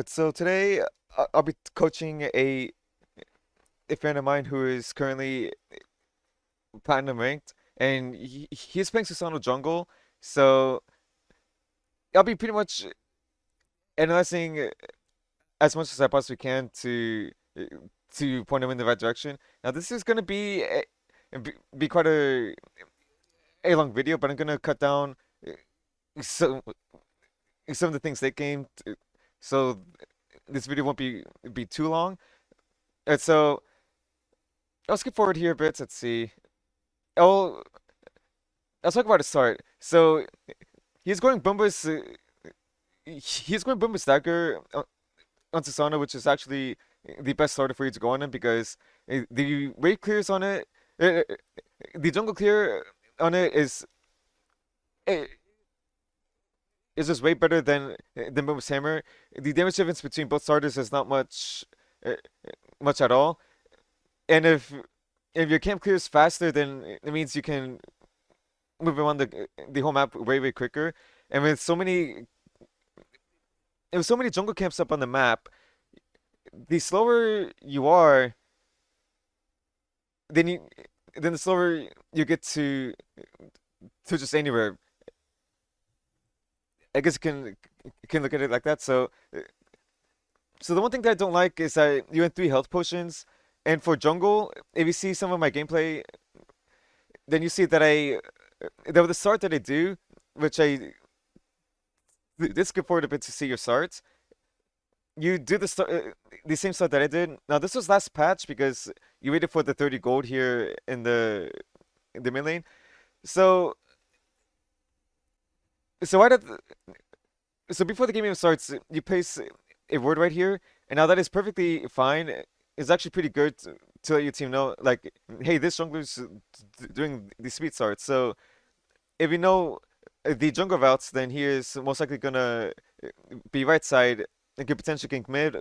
So today I'll be coaching a friend of mine who is currently platinum ranked, and he's playing Susano jungle. So I'll be pretty much analyzing as much as I possibly can to point him in the right direction. Now this is gonna be quite a long video, but I'm gonna cut down some some of the things they came so this video won't be too long. And so I'll skip forward here a bit. Let's see. Oh, I'll talk about his start. So he's going Bumba's he's going Bumba's dagger on Susano, which is actually the best starter for you to go on him because the wave clears on it, uh, the jungle clear on it uh, is just way better than Bumba's hammer. The damage difference between both starters is not uh, much at all, and if your camp clears faster, then it means you can move around the whole map way quicker. And with so many jungle camps up on the map, the slower you are, then you then the slower you get to just anywhere. I guess you can look at it like that. So the one thing that I don't like is that you had 3 health potions, and for jungle, if you see some of my gameplay, then you see that that with the start that I do, which I did skip forward a bit to see your starts. You do the same start that I did. Now this was last patch because you waited for the 30 gold here in the mid lane. So so why did so before the game even starts, you place a word right here, and now that is perfectly fine. It's actually pretty good to let your team know, like, hey, this jungler's doing the speed start. So if you know the jungle routes, then he is most likely gonna be right side and could potentially gank mid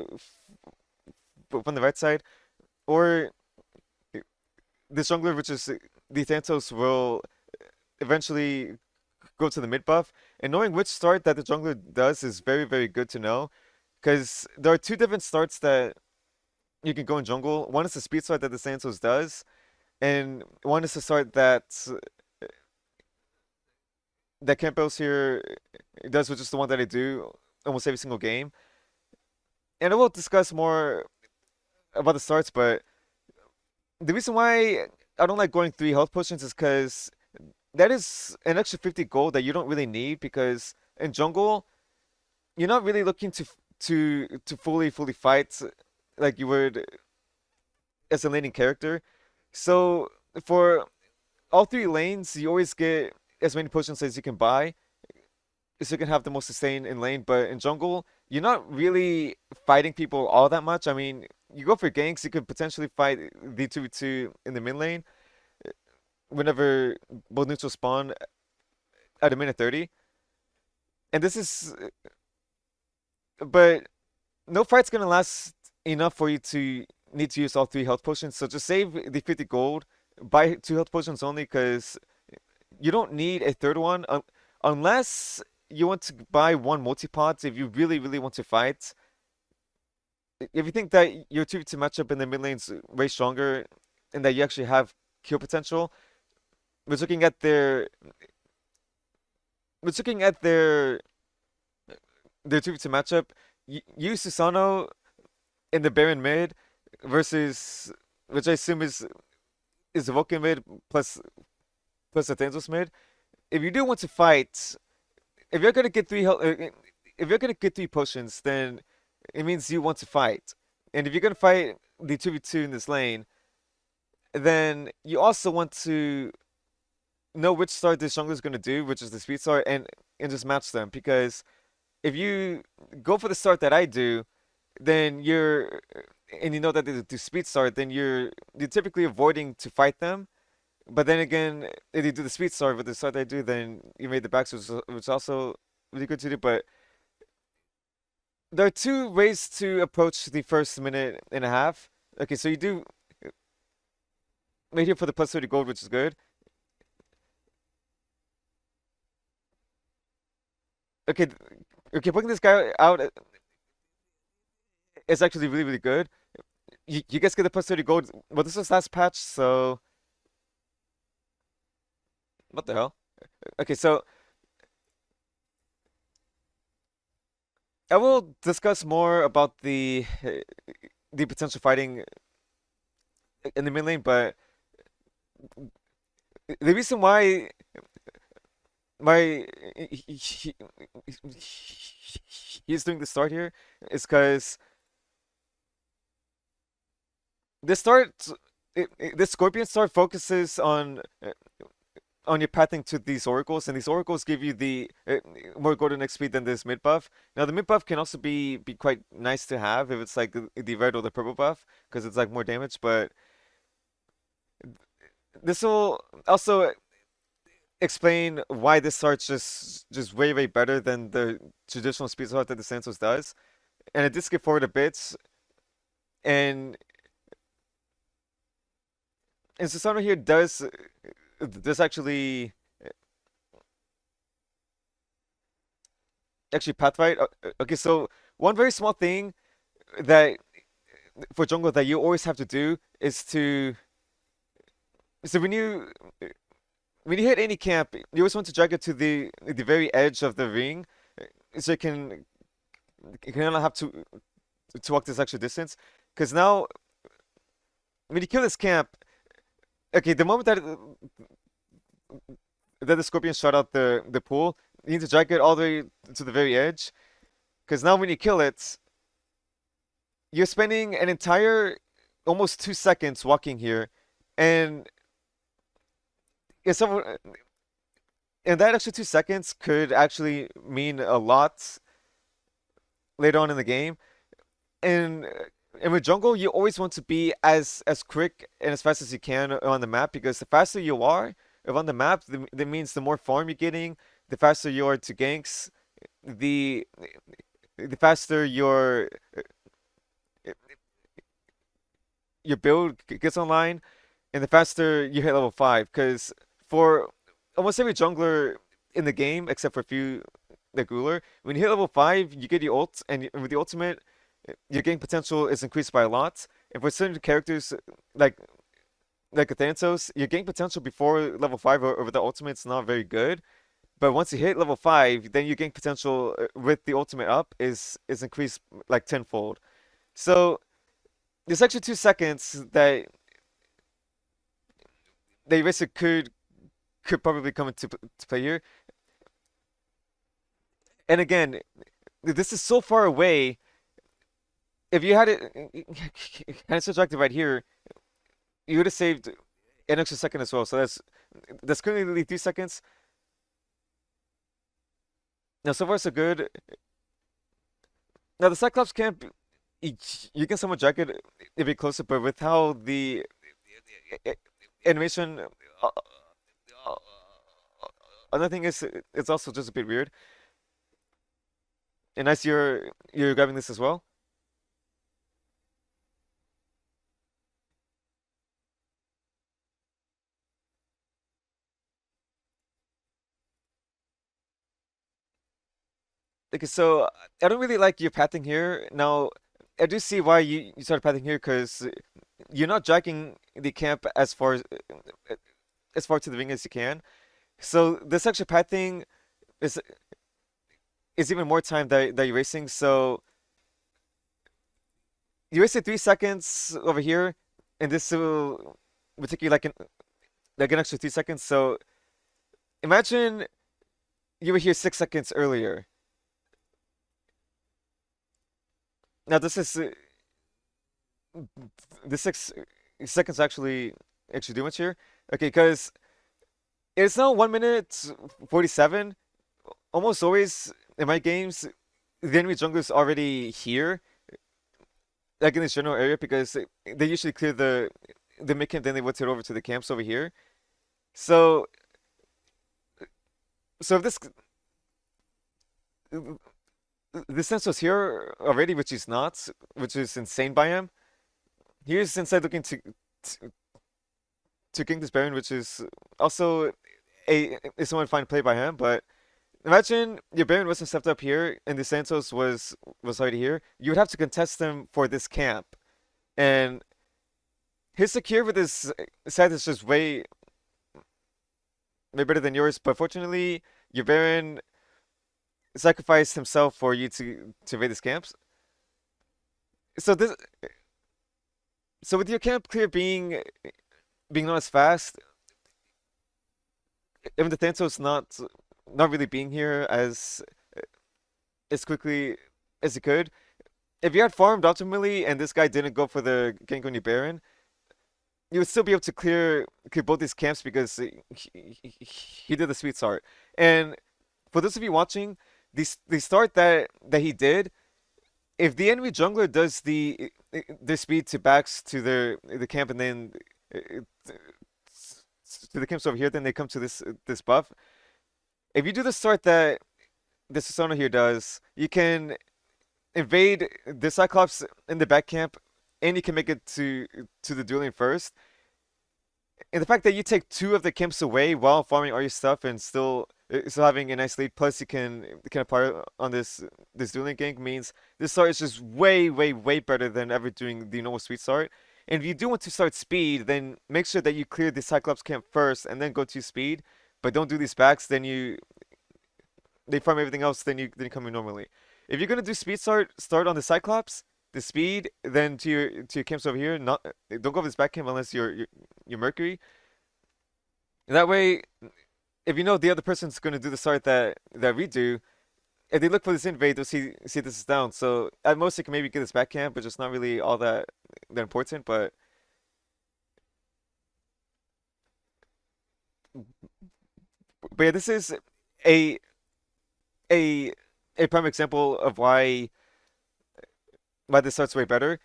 from the right side, or this jungler, which is the Thanatos, will eventually go to the mid buff. And knowing which start that the jungler does is very good to know, because there are 2 different starts that you can go in jungle. One is the speed start that the Thanatos does, and one is the start that Campos here does, which is the one that I do almost every single game. And I will discuss more about the starts, but the reason why I don't like going 3 health potions is because that is an extra 50 gold that you don't really need, because in jungle you're not really looking to fully fight like you would as a laning character. So for all 3 lanes, you always get as many potions as you can buy, so you can have the most sustain in lane. But in jungle, you're not really fighting people all that much. I mean, you go for ganks, you could potentially fight the 2v2 in the mid lane whenever both neutrals spawn at a minute 30. And this is, but no fight's gonna last enough for you to need to use all 3 health potions. So just save the 50 gold, buy 2 health potions only, because you don't need a third one unless you want to buy one multi-pot if you really want to fight. If you think that your 2v2 matchup in the mid lane's way stronger and that you actually have kill potential, we're looking at their 2v2 matchup. Use Susano in the Baron mid versus, which I assume is the Vulcan mid plus the Thanos mid. If you do want to fight, if you're gonna get if you're gonna get 3 potions, then it means you want to fight. And if you're gonna fight the 2v2 in this lane, then you also want to know which start this jungler is gonna do, which is the speed start, and just match them. Because if you go for the start that I do, then and you know that they do speed start, then you're typically avoiding to fight them. But then again, if you do the speed start with the start I do, then you made the backs, which is also really good to do. But there are 2 ways to approach the first minute and a half. Okay, so you do wait here for the plus 30 gold, which is good. Okay, okay, putting this guy out. is actually really, really good. You guys get the plus 30 gold. Well, this was last patch, so what the hell? Okay, so I will discuss more about the potential fighting in the mid lane, but the reason why my he's doing the start here is because this start this Scorpion start focuses on your pathing to these oracles, and these oracles give you the more golden XP than this mid buff. Now the mid buff can also be quite nice to have if it's like the red or the purple buff, because it's like more damage. But this will also explain why this start's just way way better than the traditional speed start that the Santos does. And I did skip forward a bit, and Susano here does actually path right. Okay, so one very small thing that for jungle that you always have to do is to so when you hit any camp, you always want to drag it to the very edge of the ring, so you can not have to walk this extra distance. Because now when you kill this camp, okay, the moment that the scorpion shot out the pool, you need to drag it all the way to the very edge. Because now when you kill it, you're spending an entire almost 2 seconds walking here, and if someone and that extra 2 seconds could actually mean a lot later on in the game. And and with jungle, you always want to be as quick and as fast as you can on the map, because the faster you are on the map, that means the more farm you're getting, the faster you are to ganks, the the faster your build gets online, and the faster you hit level 5. Because for almost every jungler in the game, except for a few like Ruler, when you hit level 5, you get your ult, and with the ultimate, your gank potential is increased by a lot. And for certain characters like like Athanatos, your gank potential before level 5 or with the ultimate is not very good. But once you hit level 5, then your gank potential with the ultimate up is increased like tenfold. So there's actually 2 seconds that Eraser could probably come into to play here. And again, this is so far away. If you had it kind of subtracted right here, you would have saved an extra second as well. So that's currently 3 seconds. Now so far so good. Now the Cyclops camp, y- you can somewhat drag it a bit closer, but with how the a- animation, uh, another thing is it's also just a bit weird. And as you're grabbing this as well. Okay, so I don't really like your pathing here. Now, I do see why you started pathing here, because you're not dragging the camp as far to the ring as you can. So this extra pathing is is even more time that you're wasting. So you wasted 3 seconds over here, and this will take you like an extra 3 seconds. So imagine you were here 6 seconds earlier. Now this 6 seconds actually do much here. Okay, because it's now 1 minute 47. Almost always in my games, the enemy jungler is already here, like in this general area, because they usually clear the mid camp, then they rotate over to the camps over here. So so if this sense was here already, which is not, which is insane by him. Here's inside looking to, to King this Baron, which is also a somewhat fine play by him, but Imagine your Baron wasn't stepped up here and the Santos was already here. You would have to contest them for this camp. And his secure with his side is just way better than yours, but fortunately your Baron sacrificed himself for you to invade his camps. So this so with your camp clear being not as fast, even the Santos not really being here as quickly as he could. If you had farmed optimally and this guy didn't go for the gank on your Baron, you would still be able to clear both these camps because he did the sweet start. And for those of you watching, the start that he did, if the enemy jungler does the speed to backs to the camp and then uh, to the camps over here, then they come to this buff. If you do the start that the Susano here does, you can invade the Cyclops in the back camp, and you can make it to the dueling first. And the fact that you take two of the camps away while farming all your stuff and still having a nice lead, plus you can apply on this dueling gank means this start is just way better than ever doing the normal speed start. And if you do want to start speed, then make sure that you clear the Cyclops camp first and then go to speed. But don't do these backs, then they farm everything else, then you come in normally. If you're gonna do speed start on the Cyclops, the speed, then to your camps over here. Not don't go for this back camp unless you're Mercury. That way, if you know the other person's gonna do the start that we do, if they look for this invade, they'll see this is down. So at most, you can maybe get this back camp, but just not really all that important. But yeah, this is a a a prime example of why this starts way better.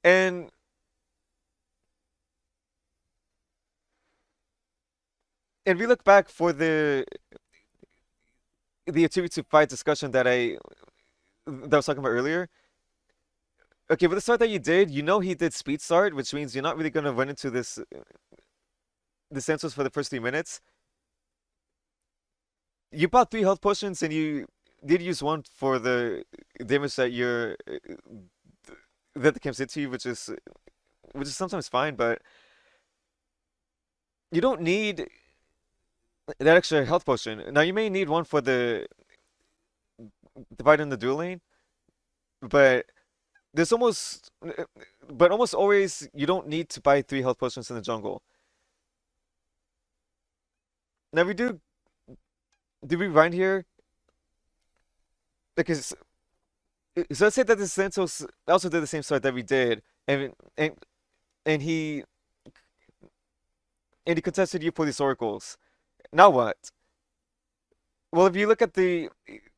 And and we look back for the activity to fight discussion that I was talking about earlier. Okay, with the start that you did, you know he did speed start, which means you're not really gonna run into the Santos for the first 3 minutes. You bought 3 health potions and you did use one for the damage that the camps did to you, which is sometimes fine, but you don't need that extra health potion. Now you may need one for the fight in the duel lane, but there's almost always you don't need to buy 3 health potions in the jungle. Now we do we grind here? Because so let's say that the Santos also did the same start that we did, and he contested you for these oracles. Now what? Well, if you look at the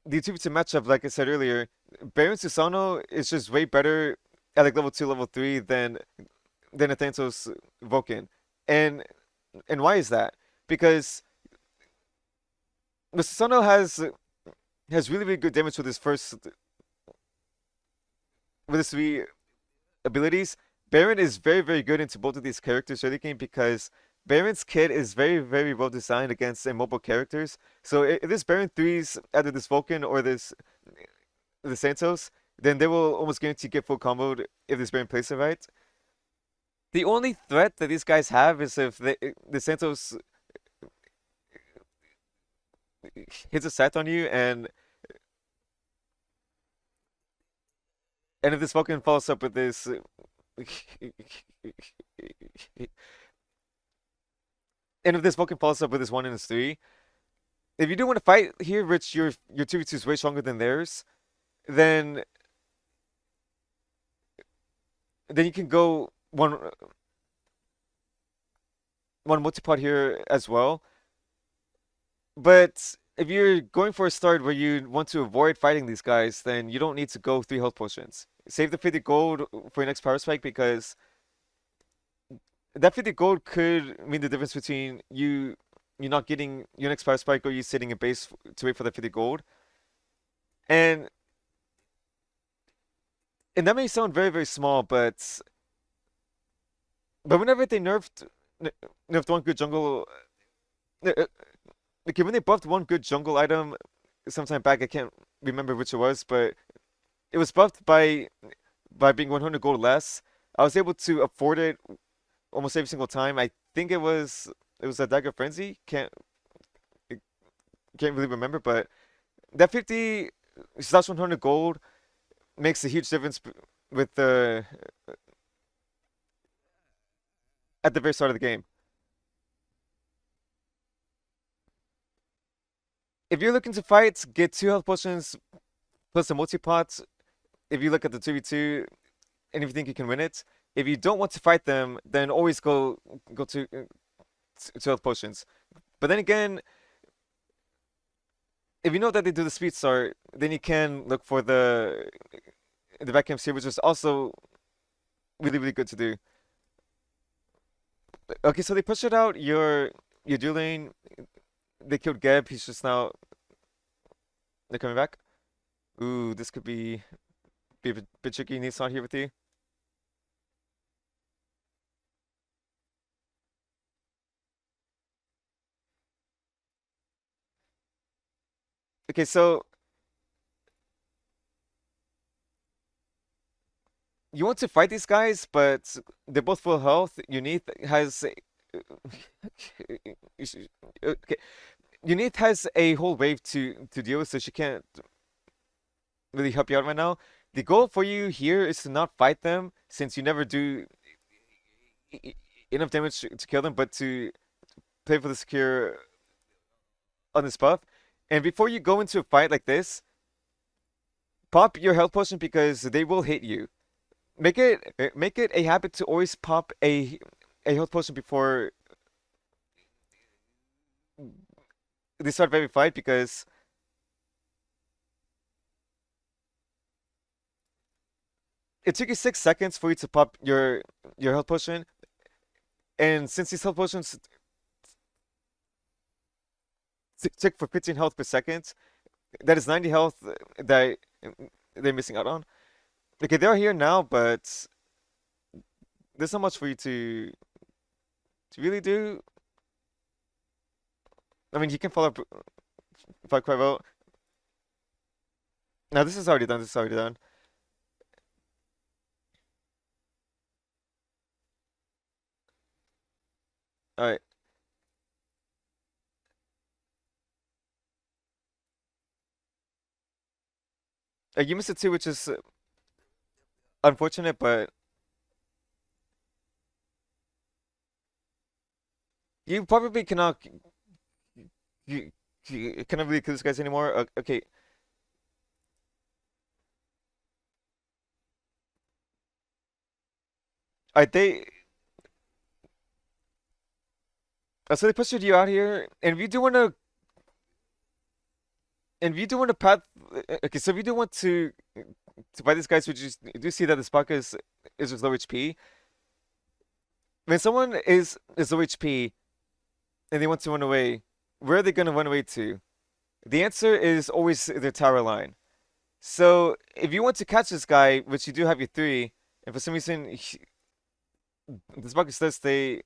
two to matchup, like I said earlier, Baron Susano is just way better at like level 2, level 3 than Athantos Vulcan. And and why is that? Because Susano has really good damage with his three abilities. Baron is very good into both of these characters early game because Baron's kit is very well designed against immobile characters. So if this Baron threes either this Vulcan or the Santos, then they will almost guarantee get full comboed if this Baron plays it right. The only threat that these guys have is if the Santos hits a set on you, and if this Vulcan follows up with this and if this Vulcan follows up with this 1 in 3, if you do want to fight here, Rich, your 2v2 is way stronger than theirs, then you can go one multipod here as well. But if you're going for a start where you want to avoid fighting these guys, then you don't need to go 3 health potions. Save the 50 gold for your next power spike because that 50 gold could mean the difference between you not getting your next power spike or you sitting in base to wait for the 50 gold. And and that may sound very small, but whenever they nerfed one good jungle, Okay, when they buffed one good jungle item sometime back, I can't remember which it was, but it was buffed by being 100 gold less. I was able to afford it almost every single time. I think it was a Dagger Frenzy. Can't really remember, but that 50 slash 100 gold makes a huge difference with the at the very start of the game. If you're looking to fight, get two health potions plus a multi-pot. If you look at the 2v2 and if you think you can win it. If you don't want to fight them, then always go to health potions. But then again, if you know that they do the speed start, then you can look for the back camp here, which is also really really good to do. Okay, so they pushed it out. Your dual lane. They killed Geb. He's just now they're coming back. Ooh, this could be a bit tricky. Needs not here with you. Okay, so you want to fight these guys, but they're both full health. Unith has okay. Unith has a whole wave to deal with, so she can't really help you out right now. The goal for you here is to not fight them, since you never do enough damage to kill them, but to play for the secure on this buff. And before you go into a fight like this, pop your health potion because they will hit you. Make it a habit to always pop a health potion before they start every fight because it took you 6 seconds for you to pop your health potion, and since these health potions tick for 15 health per second, that is 90 health that they're missing out on. Okay, they're here now, but there's not much for you to really do. I mean, he can follow up fight quite well. Now this is already done. This is already done. All right. You missed it too, which is unfortunate, but you probably you cannot really kill these guys anymore. Okay, they so they pushed you out here, and if you do want to, and if you do want to path, okay, so if you do want to fight these guys, which you do see that this Baka is with low HP. When someone is low HP and they want to run away, where are they gonna run away to? The answer is always their tower line. So if you want to catch this guy, which you do have your three, and for some reason this Baka does stay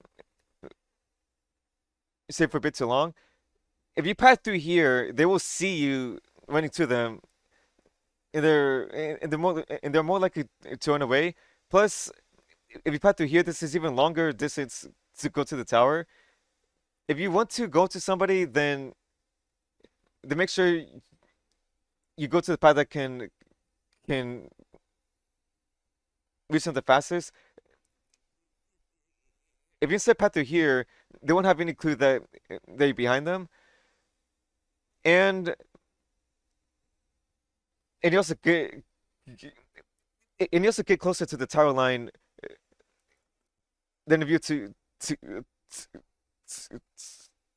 for a bit too long. If you pass through here, they will see you running to them, and they're more likely to run away. Plus, if you pass through here, this is even longer distance to go to the tower. If you want to go to somebody, then make sure you go to the path that can reach them the fastest. If you instead path through here, they won't have any clue that you're behind them, and and you also get closer to the tower line than if you to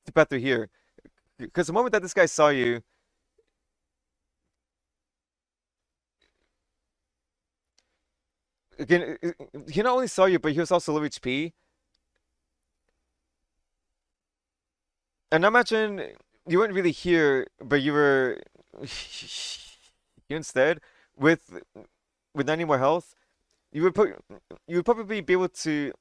to path through here. Because the moment that this guy saw you, again, he not only saw you, but he was also low HP. And I imagine you weren't really here, but you were here instead with 90 more health. You would put you would probably be able to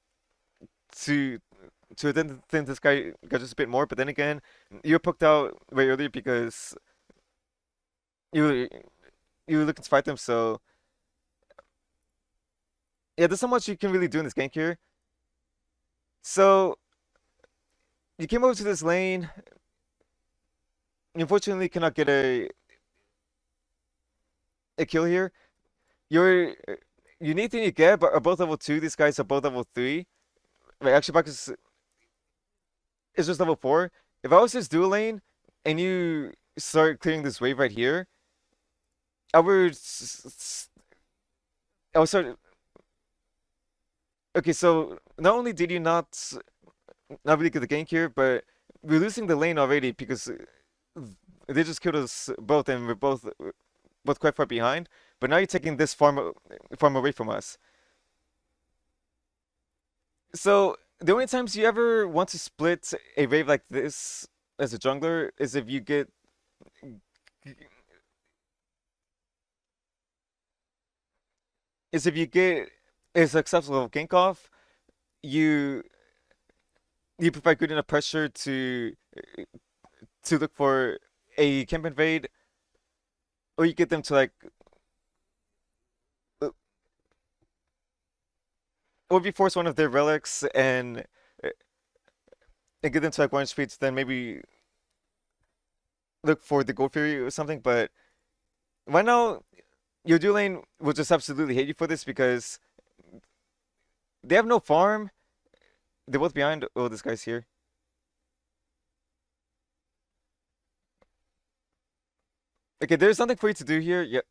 to then think this guy got just a bit more. But then again, you were poked out way earlier because you you were looking to fight them. So yeah, there's not much you can really do in this gank here. So you came over to this lane. You unfortunately cannot get a kill here. Your unique thing you get but are both level 2. These guys are both level 3. Right, actually, Bacchus is just level 4. If I was this dual lane and you start clearing this wave right here, I would I would start. Okay, so not only did you not really get the gank here, but we're losing the lane already because they just killed us both, and we're both quite far behind. But now you're taking this farm away from us. So the only times you ever want to split a wave like this as a jungler is if you get is if you get a successful gank off, you you provide good enough pressure to look for a camp invade, or you get them to like, uh, or if you force one of their relics and get them to like one speeds, then maybe look for the Gold Fury or something. But right now, your dual lane will just absolutely hate you for this because they have no farm. They're both behind. Oh, this guy's here. Okay, there's nothing for you to do here. Yeah.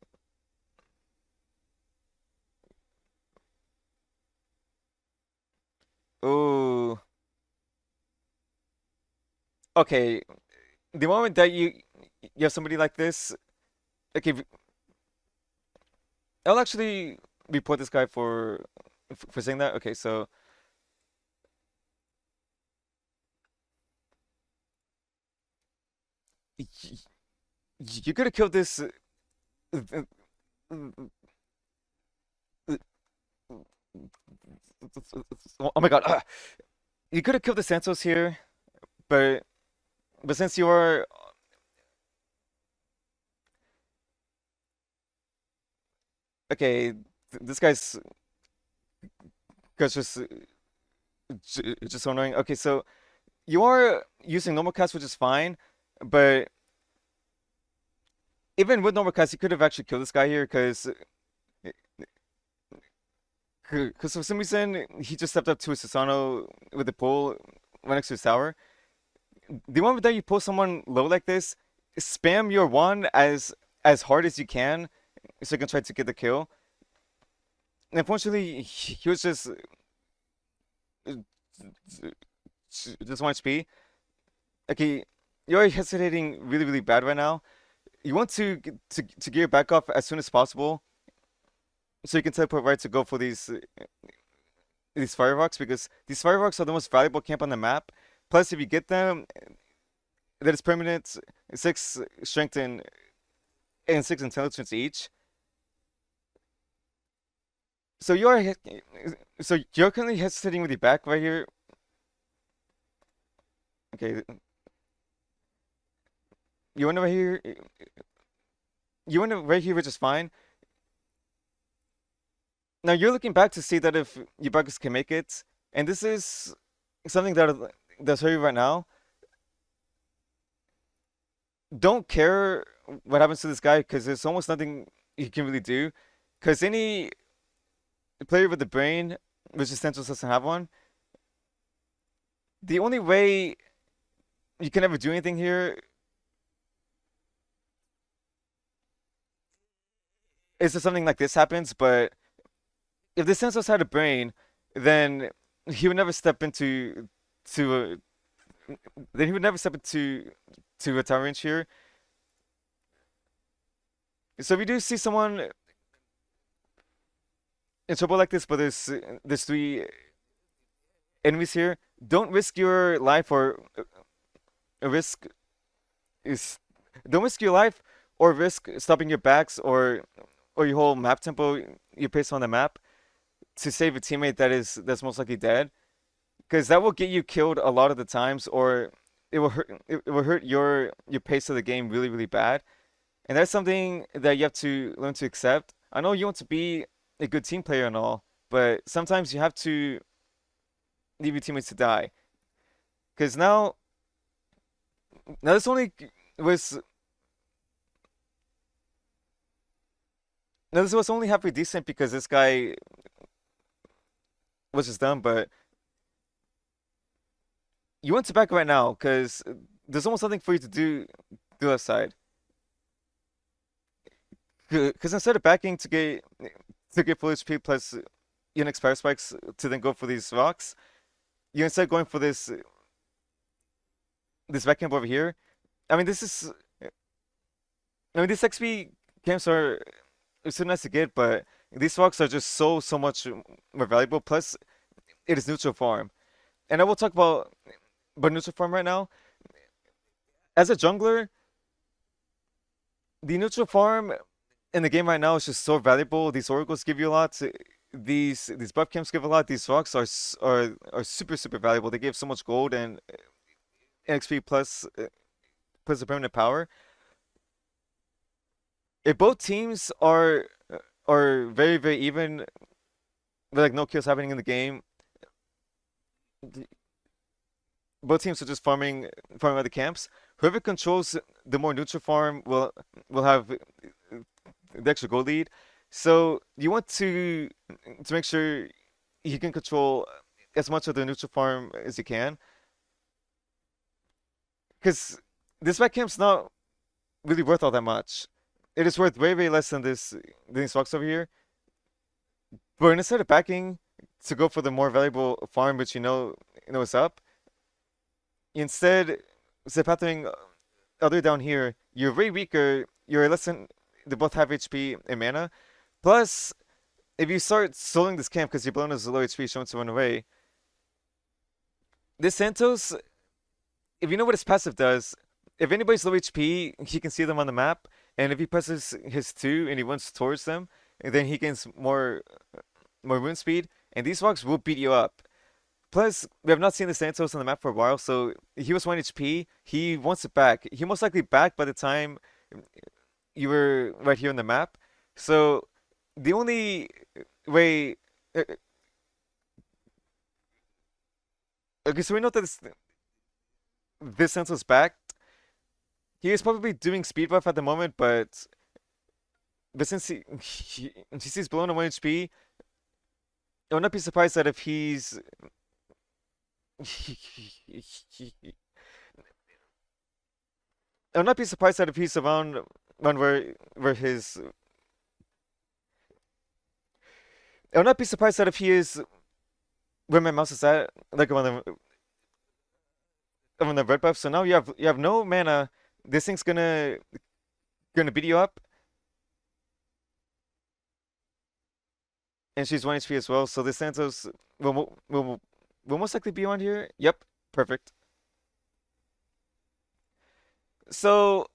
Oh. Okay. The moment that you have somebody like this, okay, I'll actually report this guy for saying that. Okay, so y- you could have killed this. Oh my God! You could have killed the Santos here, but since you are okay, this guy's just so annoying. Okay, so you are using normal cast, which is fine, but even with normal cast, you could have actually killed this guy here because for some reason he just stepped up to a Susano with the pull right next to his tower. The moment that you pull someone low like this, spam your one as hard as you can so you can try to get the kill. And unfortunately, he was just 1 HP. Okay, you're hesitating really, really bad right now. You want to gear back up as soon as possible so you can teleport right to go for these fireworks because these fireworks are the most valuable camp on the map. Plus, if you get them, that is permanent 6 strength and 6 intelligence each. So you're currently hesitating with your back right here. Okay, you want to right here. You want to right here, which is fine. Now you're looking back to see that if Yubakus can make it, and this is something that's for you right now. Don't care what happens to this guy because there's almost nothing you can really do. Because any player with the brain, which Essentials doesn't have one, the only way you can ever do anything here is if something like this happens. But if the Essentials had a brain, then he would never step into to a, then he would never step into a tower range here. So if you do see someone in trouble like this, but there's 3 enemies here, don't risk your life or risk is don't risk your life or risk stopping your backs or your whole map tempo you place on the map to save a teammate that's most likely dead. because that will get you killed a lot of the times, or it will hurt your pace of the game really really bad, and that's something that you have to learn to accept. I know you want to be a good team player and all, but sometimes you have to leave your teammates to die. Because now this only was now this was only halfway decent because this guy was just dumb, but you want to back right now because there's almost nothing for you to do left side. Because instead of backing to get full HP plus your next power spikes to then go for these rocks, you're instead going for this back camp over here. I mean, this is I mean these XP camps are so nice to get, but these rocks are just so much more valuable. Plus, it is neutral farm, and I will talk about neutral farm right now. As a jungler, the neutral farm in the game right now is just so valuable. These oracles give you a lot. These buff camps give a lot. These rocks are super valuable. They give so much gold and XP plus the permanent power. If both teams are very even, with like no kills happening in the game, both teams are just farming at the camps. Whoever controls the more neutral farm will have the extra gold lead. So you want to make sure you can control as much of the neutral farm as you can, because this back camp's not really worth all that much. It is worth way less than these rocks over here. But instead of backing to go for the more valuable farm, which you know what's up, instead Zepathering all the way down here, you're way weaker. You're less than they both have HP and mana. Plus, if you start soloing this camp because your Bologna is low HP, showing to run away, this Santos, if you know what his passive does, if anybody's low HP, he can see them on the map, and if he presses his 2 and he runs towards them, then he gains more movement speed, and these rocks will beat you up. Plus, we have not seen the Santos on the map for a while, so he was 1 HP. He wants it back. He most likely back by the time you were right here on the map. So the only way, okay, so we know that this Santos back. He is probably doing speed buff at the moment, but since he sees below 1 HP, I would not be surprised that if he's I would not be surprised that if he's around where his I would not be surprised that if he is where my mouse is at, like around the red buff. So now you have no mana. This thing's gonna beat you up, and she's 1 HP as well. So this Santos will most likely be on here. Yep, perfect. So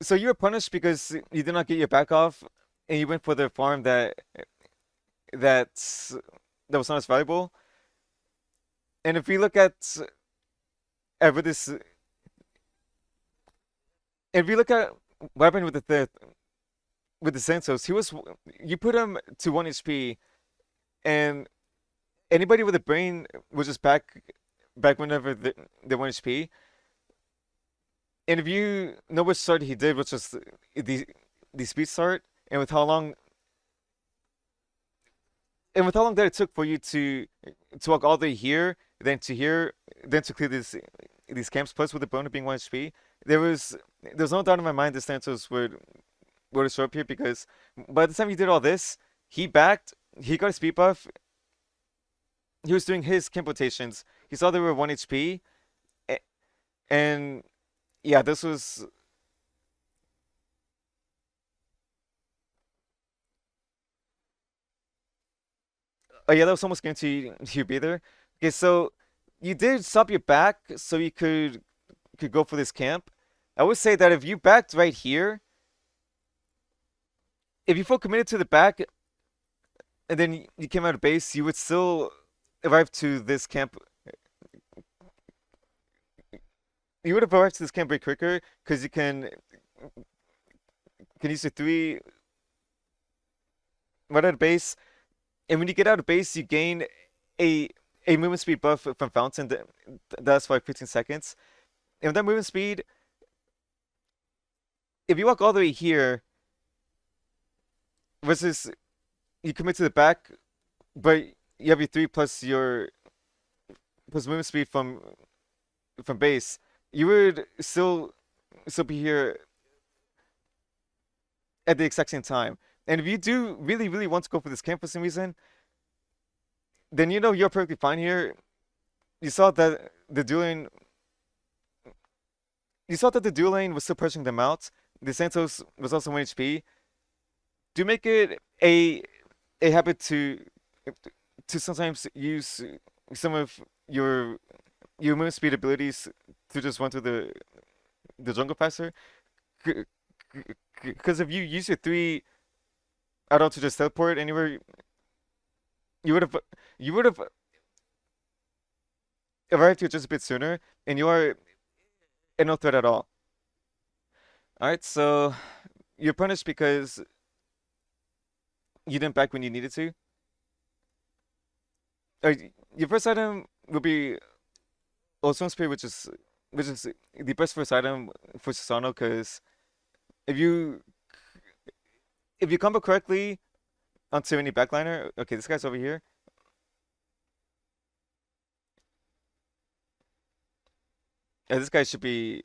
so you were punished because you did not get your back off, and you went for the farm that's that was not as valuable. And if we look at with this, if we look at what happened with with the Santos, you put him to 1 HP, and anybody with a brain was just back whenever they 1 HP. And if you know which start he did, which was the speed start, and with how long that it took for you to walk all the way here, then to clear these camps, plus with the Bona being 1 HP, there was no doubt in my mind the Santos would show up here, because by the time he did all this, he backed, he got a speed buff, he was doing his camp rotations, he saw they were 1 HP, and yeah, this was oh yeah, that was almost guaranteed he'd be there. Okay, so you did stop your back so you could go for this camp. I would say that if you backed right here, if you feel committed to the back, and then you came out of base, you would still arrive to this camp. You would have arrived to this camp way quicker because you can use your three right out of base, and when you get out of base, you gain a a movement speed buff from Fountain that lasts for like 15 seconds. And with that movement speed, if you walk all the way here versus you commit to the back, but you have your three plus your plus movement speed from base, you would still be here at the exact same time. And if you do really want to go for this camp for some reason, then you know you're perfectly fine here. You saw that the dueling you saw that the dual lane was still pushing them out. The Santos was also 1 HP. Do make it a habit to sometimes use some of your movement speed abilities to just run through the jungle faster. Because if you use your three add-on to just teleport anywhere, you would have you would have arrived here just a bit sooner, and you are in no threat at all. All right, so you're punished because you didn't back when you needed to. Uh, your first item will be Ozone Spear, which is the best first item for Susano, because if you if you combo correctly onto any backliner, okay, this guy's over here. This guy should be,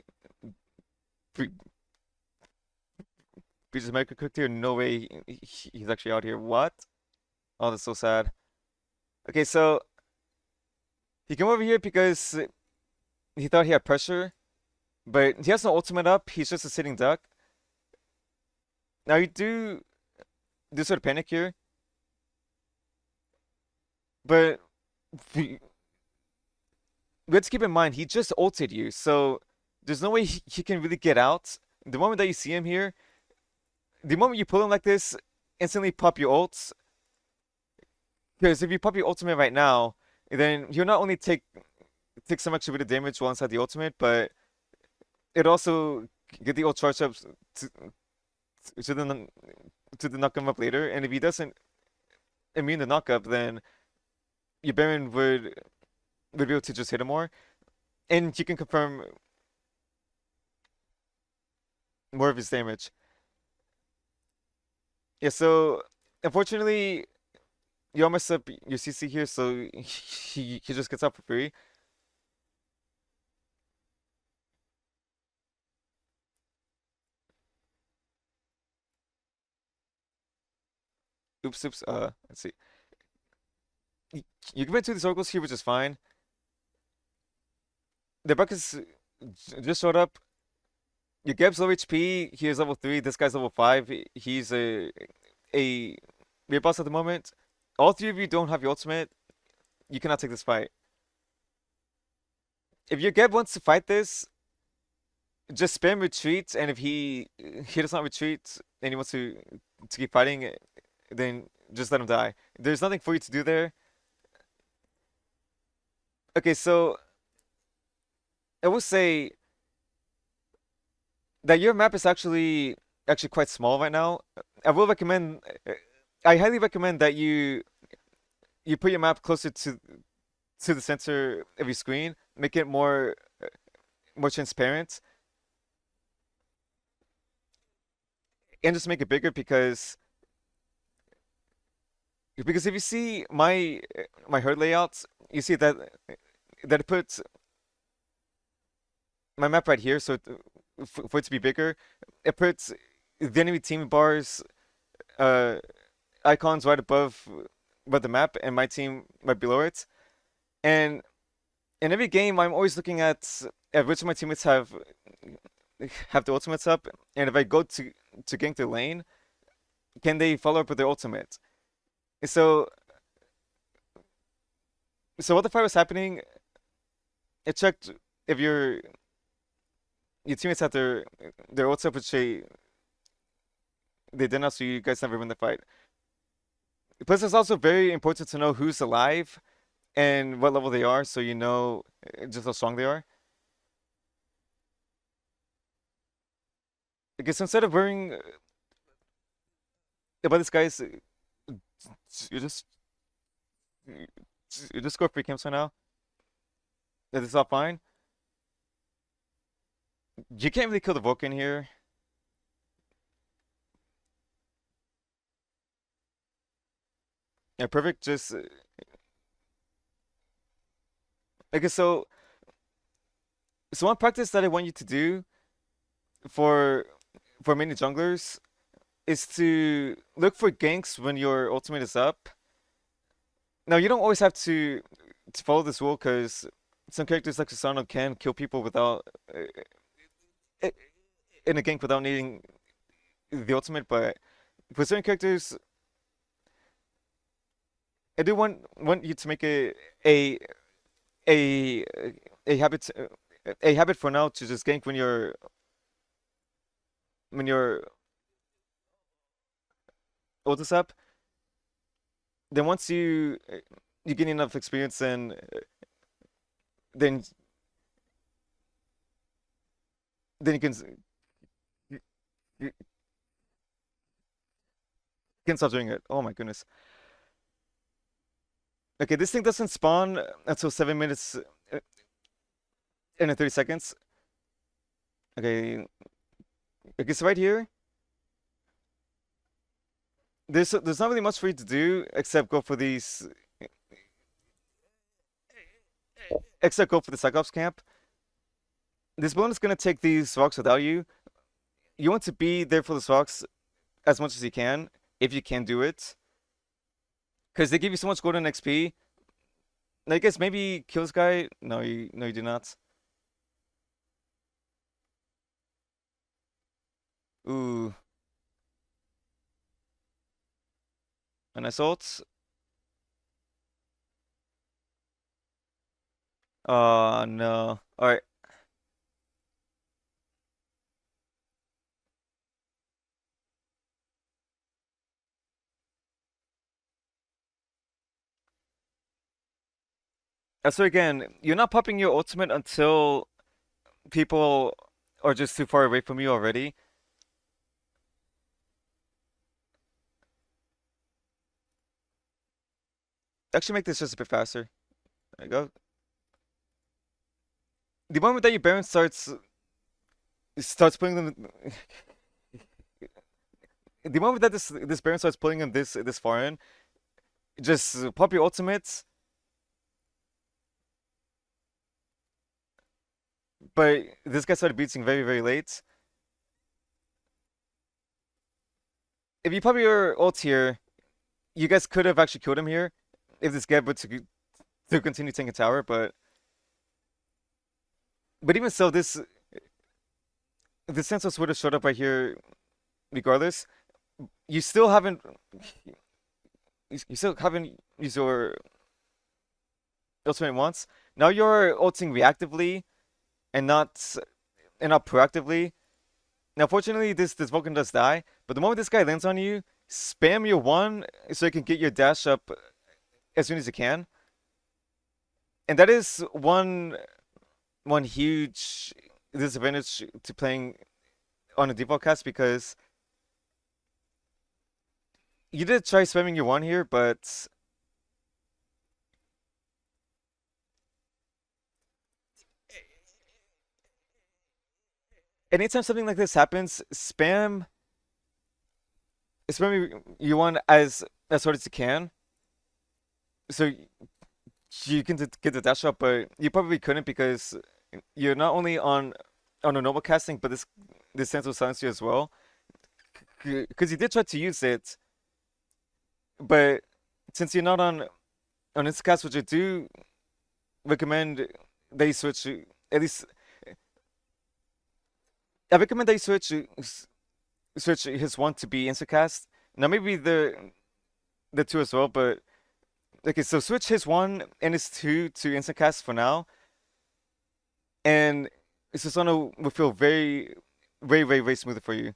be just mega cooked here. No way he's actually out here. What? Oh, that's so sad. Okay, so he came over here because he thought he had pressure, but he has no ultimate up. He's just a sitting duck. Now you do sort of panic here, but we have to keep in mind he just ulted you, so there's no way he can really get out. The moment that you see him here, the moment you pull him like this, instantly pop your ults. Because if you pop your ultimate right now, then you'll not only take some extra bit of damage while inside the ultimate, but it also get the ult charge up to to the to the knock him up later. And if he doesn't immune the knock up, then your Baron would be able to just hit him more, and you can confirm more of his damage. Yeah, so unfortunately, you almost up your CC here, so he just gets out for free. Oops, oops. Let's see. You can into these circles here, which is fine. The buckets just showed up. Your Geb's low HP. He is level 3. This guy's level 5. He's a weird boss at the moment. All three of you don't have your ultimate. You cannot take this fight. If your Geb wants to fight this, just spam retreat, and if he does not retreat and he wants to keep fighting, then just let him die. There's nothing for you to do there. Okay, so I will say that your map is actually quite small right now. I will recommend I highly recommend that you put your map closer to the center of your screen, make it more transparent, and just make it bigger because if you see my herd layouts, you see that it puts my map right here, so for it to be bigger, it puts the enemy team bars uh icons right above the map, and my team right below it. And in every game, I'm always looking at which of my teammates have the ultimates up, and if I go to gank the lane, can they follow up with their ultimate? So so while the fight was happening, it checked if your teammates had their ults up, which they did not, so you guys never win the fight. Plus, it's also very important to know who's alive and what level they are, so you know just how strong they are. Because instead of worrying about this guy's, you just you just go free camps for now. That is all fine. You can't really kill the Vulcan here. Yeah, perfect. Just okay. So one practice that I want you to do for many junglers is to look for ganks when your ultimate is up. Now you don't always have to follow this rule because some characters like Susano can kill people without in a gank without needing the ultimate, but for certain characters, I do want you to make a a a habit a habit for now to just gank when your ult is up. Then once you gain enough experience, then then you can start doing it. Oh my goodness. Okay, this thing doesn't spawn until 7 minutes and 30 seconds. Okay, okay, so right here, there's not really much for you to do except go for these, except go for the Cyclops camp. This balloon is gonna take these rocks without you. You want to be there for the rocks as much as you can, if you can do it, because they give you so much golden XP. I guess maybe kill this guy. No, you do not. Ooh, an assault. Oh no. All right. So again, you're not popping your ultimate until people are just too far away from you already. Actually, make this just a bit faster. There you go. The moment that your Baron starts putting them, the moment that this Baron starts pulling them this far in, just pop your ultimates. But this guy started beating very late. If you pop your ult here, you guys could have actually killed him here if this guy were to continue taking tower. But even so, this Santos would have showed up right here regardless. You still haven't you still haven't used your ultimate once. Now you're ulting reactively and not proactively. Now, fortunately, this Vulcan does die, but the moment this guy lands on you, spam your one so you can get your dash up as soon as you can. And that is one huge disadvantage to playing on a default cast because you did try spamming your one here, but anytime something like this happens, spam your one as hard as you can. So you can get the dash up, but you probably couldn't because you're not only on a normal casting, but this sense will silence you as well. Because you did try to use it, but since you're not on Instacast, which I do recommend that you switch at least. I recommend that you switch his one to be Instacast. Now maybe the two as well, but okay. So switch his one and his two to Instacast for now, and Susano will feel very smoother for you.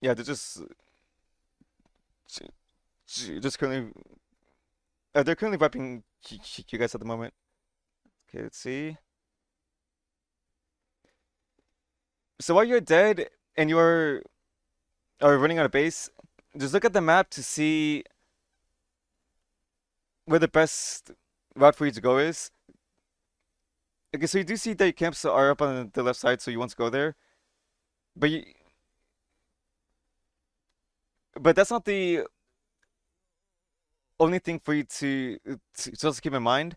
Yeah, they're just currently they're currently wiping you guys at the moment. Okay, let's see. So while you're dead and you're are running out of base, just look at the map to see where the best route for you to go is. Okay, so you do see that your camps are up on the left side, so you want to go there. But but that's not the only thing for you to also keep in mind.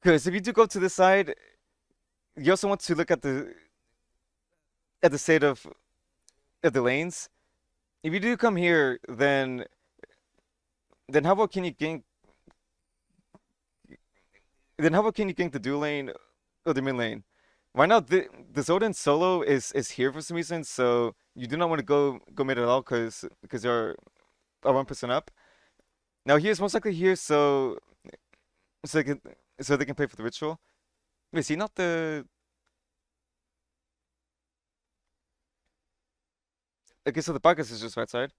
Because if you do go to this side, you also want to look at the state of the lanes. If you do come here, then how about can you gank then how about can you gank the dual lane or the mid lane? Right now, the Zodan solo is here for some reason, so you do not want to go mid at all because you're 1% up. Now he is most likely here, so they can so they can play for the ritual. Wait, is he not the? Okay, so the Bagus is just right side.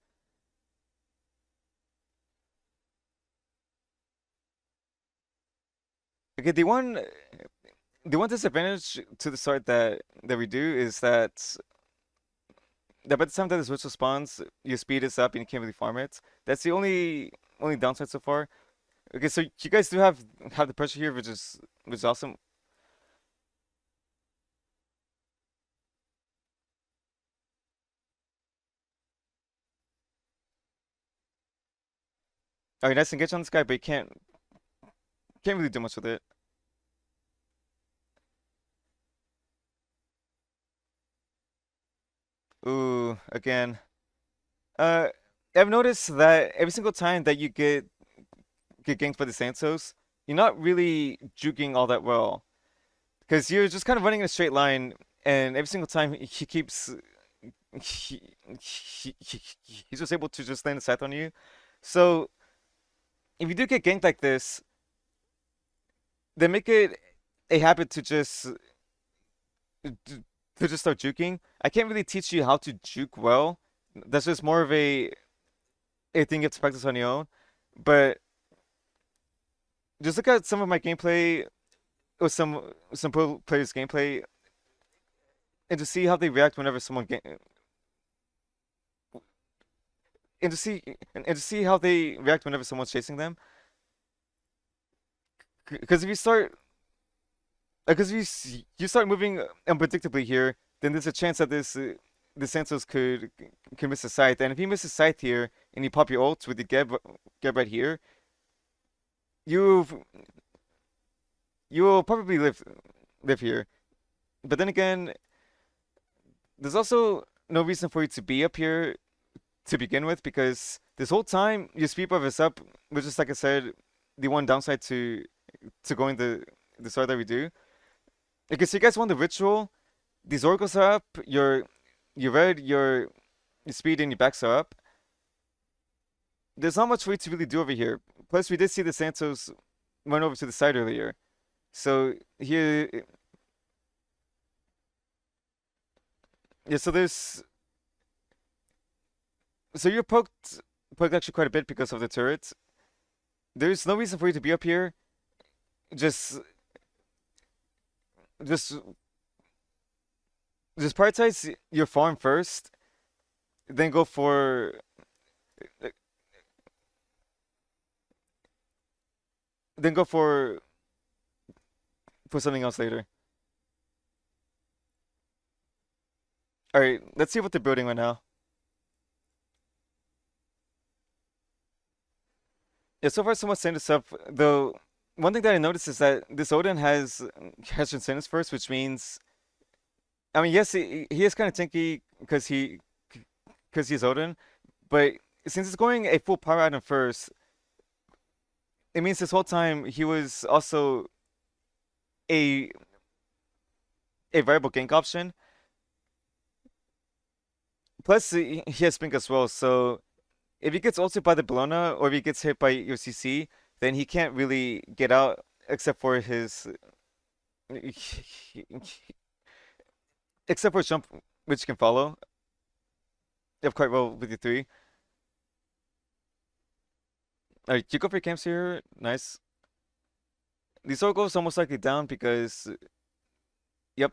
Okay, the one disadvantage to the start that we do is that by the time that this ritual spawns, your speed is up and you can't really farm it. That's the only downside so far. Okay, so you guys do have the pressure here, which is awesome. All right, nice engage on this guy, but you can't really do much with it. Ooh, again. Uh, I've noticed that every single time that you get ganked by the Santos, you're not really juking all that well because you're just kind of running in a straight line, and every single time he keeps he, he's just able to just land a scythe on you. So if you do get ganked like this, then make it a habit to just start juking. I can't really teach you how to juke well. That's just more of a thing you have to practice on your own. But just look at some of my gameplay or some pro players' gameplay and to see how they react whenever and to see how they react whenever someone's chasing them. Because if you start because if you start moving unpredictably here, then there's a chance that the Santos could miss a scythe, and if he misses scythe here and you pop your ult with the Geb right here, you you will probably live here. But then again, there's also no reason for you to be up here to begin with because this whole time your speed buff is up, which is like I said, the one downside to going the side that we do. Okay, so you guys want the ritual. These oracles are up. Your red, your speed, and your backs are up. There's not much for you to really do over here. Plus, we did see the Santos run over to the side earlier. So here, yeah. So you're poked actually quite a bit because of the turrets. There's no reason for you to be up here. Just just just prioritize your farm first, then go then go for something else later. All right, let's see what they're building right now. Yeah, so far someone's saying this up. Though one thing that I noticed is that this Odin has Transcendence first, which means I mean yes he is kind of tanky because he's Odin, but since it's going a full power item first, it means this whole time he was also a a viable gank option. Plus he has Pink as well, so if he gets ulted by the Bellona or if he gets hit by your CC, then he can't really get out except for his except for jump which you can follow. You have quite well with your three. Alright, you go for your camps here. Nice. The sword goes almost likely down because, yep.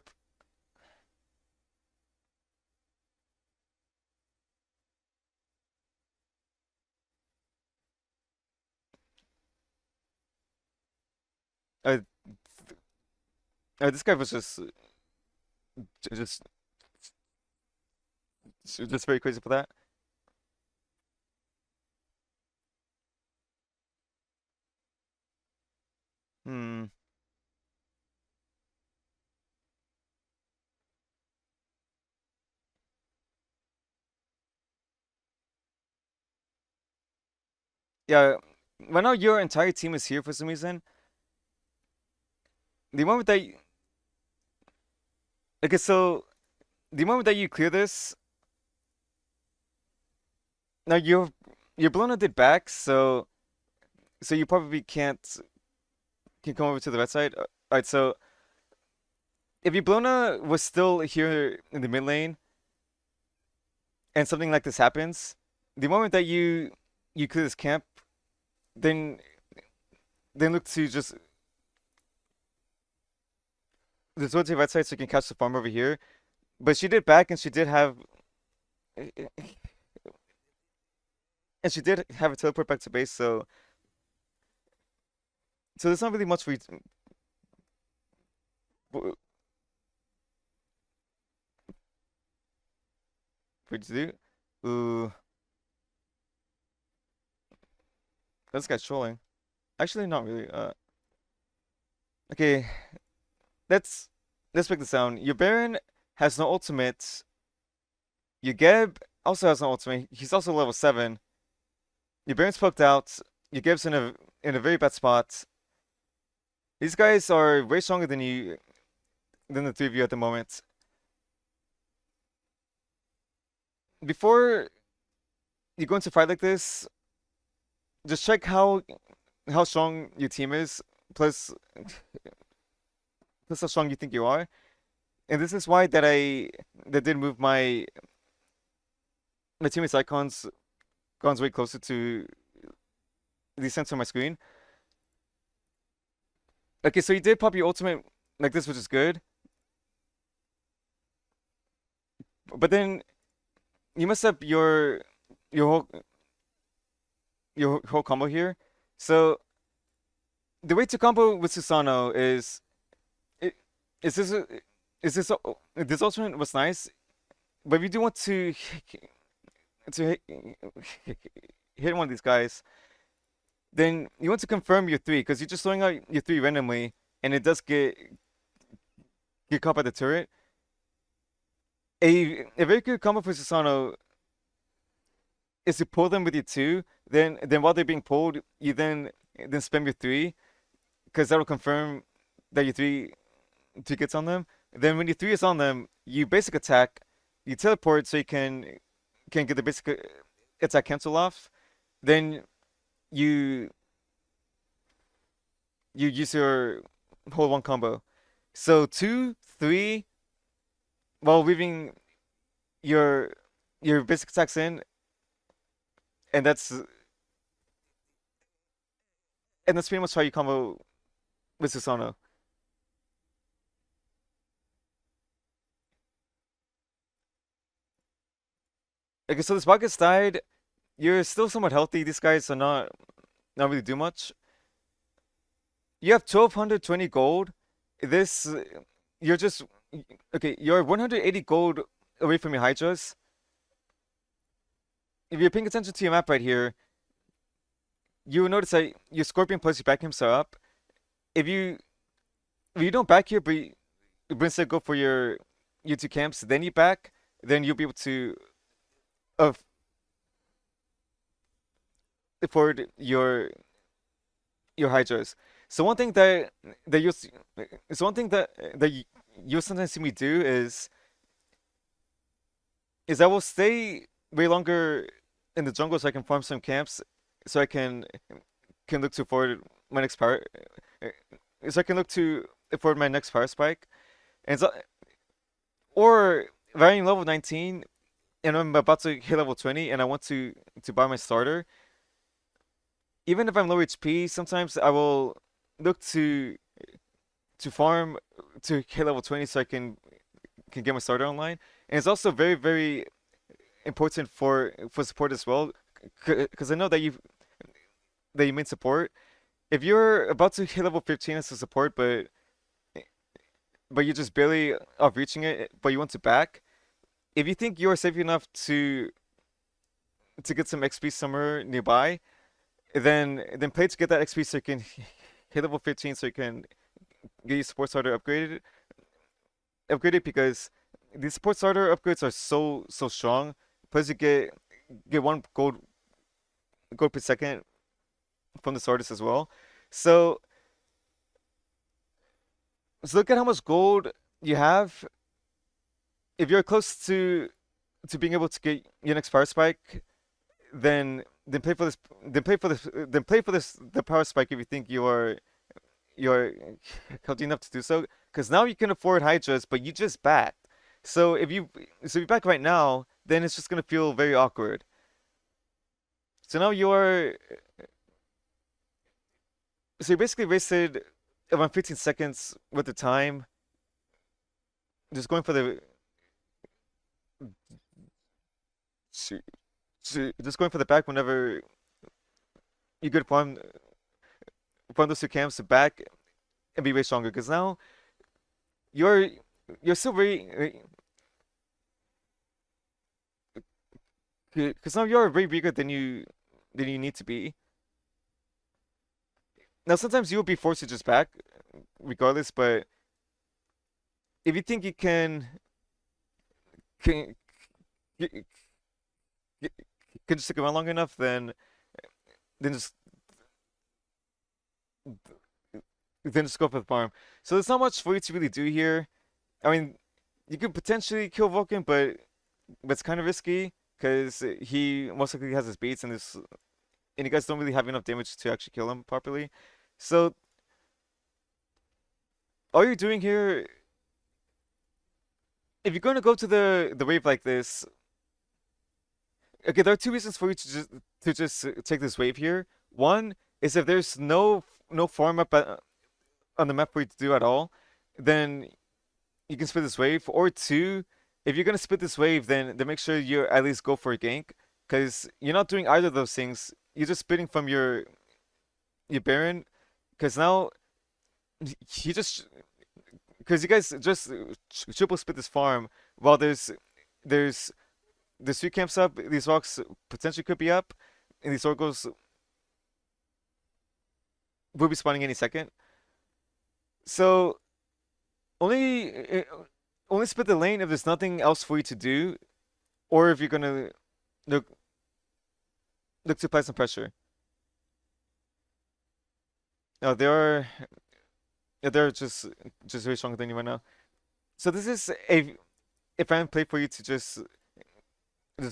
Uh, this guy was just just very crazy for that. Hmm. Yeah. Right now, your entire team is here for some reason. The moment that okay, so the moment that you clear this, now your Bologna did back, so you probably can come over to the red side. Alright, so if your Bologna was still here in the mid lane and something like this happens, the moment that you clear this camp, then look to just go to the red side so you can catch the farm over here. But she did back and she did have a teleport back to base, so there's not really much for you to do. Ooh, this guy's trolling. Actually, not really. Okay, let's break this down. Your Baron has no ultimate. Your Geb also has no ultimate. He's also level 7. Your Baron's poked out. Your Geb's in a very bad spot. These guys are way stronger than the three of you at the moment. Before you go into a fight like this, just check how strong your team is, plus how strong you think you are. And this is why that did move my teammates' icons way closer to the center of my screen. Okay, so you did pop your ultimate like this, which is good. But then you messed up your whole combo here. So the way to combo with Susano i- is this this ultimate was nice, but if you do want to hit one of these guys, then you want to confirm your three because you're just throwing out your three randomly, and it does get caught by the turret. A very good combo for Susano is to pull them with your two. Then while they're being pulled, you then spam your three because that'll confirm that your three gets on them. Then when your three is on them, you basic attack, you teleport so you can get the basic attack cancel off. Then you you use your whole one combo. So 2, 3, while weaving your basic attacks in, and that's pretty much how you combo with Susano. Okay, so this Buckets died. You're still somewhat healthy. These guys are not really do much. You have 1220 gold. This you're just okay. You're 180 gold away from your Hydras. If you're paying attention to your map right here, you will notice that your Scorpion plus your back himself up. If you don't back here, but instead go for your two camps, then you back, then you'll be able to uh, afford your Hydras. So one thing that you so one thing that you sometimes see me do is I will stay way longer in the jungle so I can farm some camps so I can look to afford my next power so I can look to afford my next power spike and so or if I'm level 19 and I'm about to hit level 20 and I want to buy my starter, even if I'm low HP, sometimes I will look to farm to hit level 20 so I can get my starter online. And it's also very, very important for support as well, because I know that you main support. If you're about to hit level 15 as a support, but you're just barely off reaching it, but you want to back, if you think you are safe enough to get some XP somewhere nearby, then play to get that XP so you can hit level 15 so you can get your support starter upgraded because these support starter upgrades are so strong. Plus you get one gold per second from the starters as well. So so look at how much gold you have. If you're close to being able to get your next power spike, then play for this the power spike if you think you're healthy enough to do so. Because now you can afford hydras, but you just backed. So if you back right now, then it's just gonna feel very awkward. So now you basically wasted around 15 seconds with the time just going for the just going for the back whenever you could farm those two camps to back and be way stronger. Because now you're you're still very because now you're way bigger than you need to be. Now sometimes you will be forced to just back regardless, but if you think you can can, can just stick around long enough, then just then just go for the farm. So there's not much for you to really do here. I mean, you could potentially kill Vulcan, but it's kind of risky because he most likely has his beats and you guys don't really have enough damage to actually kill him properly. So all you're doing here, if you're going to go to the wave like this, okay, there are two reasons for you to just take this wave here. One is if there's no farm up on the map for you to do at all, then you can split this wave. Or two, if you're gonna split this wave, then make sure you at least go for a gank, because you're not doing either of those things. You're just splitting from your Baron, because now you just because you guys just triple split this farm while there's three camps up. These rocks potentially could be up, and these oracles will be spawning any second. So only only split the lane if there's nothing else for you to do, or if you're gonna look look to apply some pressure. No, they're just very stronger than you right now. So this is a fan play for you to just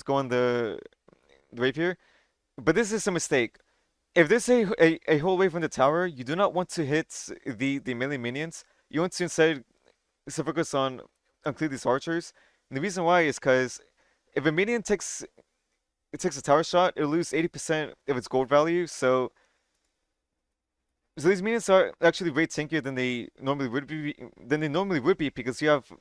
go on the wave here. But this is a mistake. If there's a whole wave on the tower, you do not want to hit the melee minions. You want to instead focus on clear these archers. And the reason why is because if a minion takes a tower shot, it'll lose 80% of its gold value. So these minions are actually way tankier than they normally would be because you have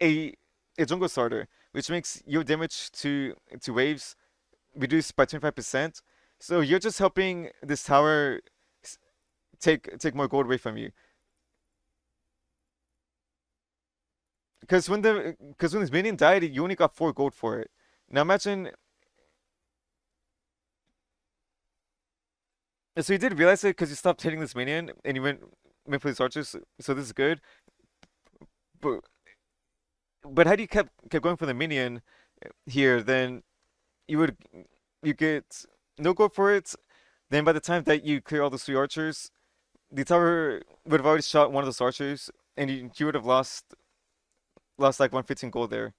a a jungle starter, which makes your damage to waves reduced by 25%. So you're just helping this tower s- take more gold away from you. Because when this minion died, you only got 4 gold for it. Now imagine, so you did realize it because you stopped hitting this minion and you went for these archers. So this is good. But had you kept going for the minion here, then you would you get no gold for it. Then by the time that you clear all those 3 archers, the tower would have already shot one of those archers, and you would have lost like 115 gold there.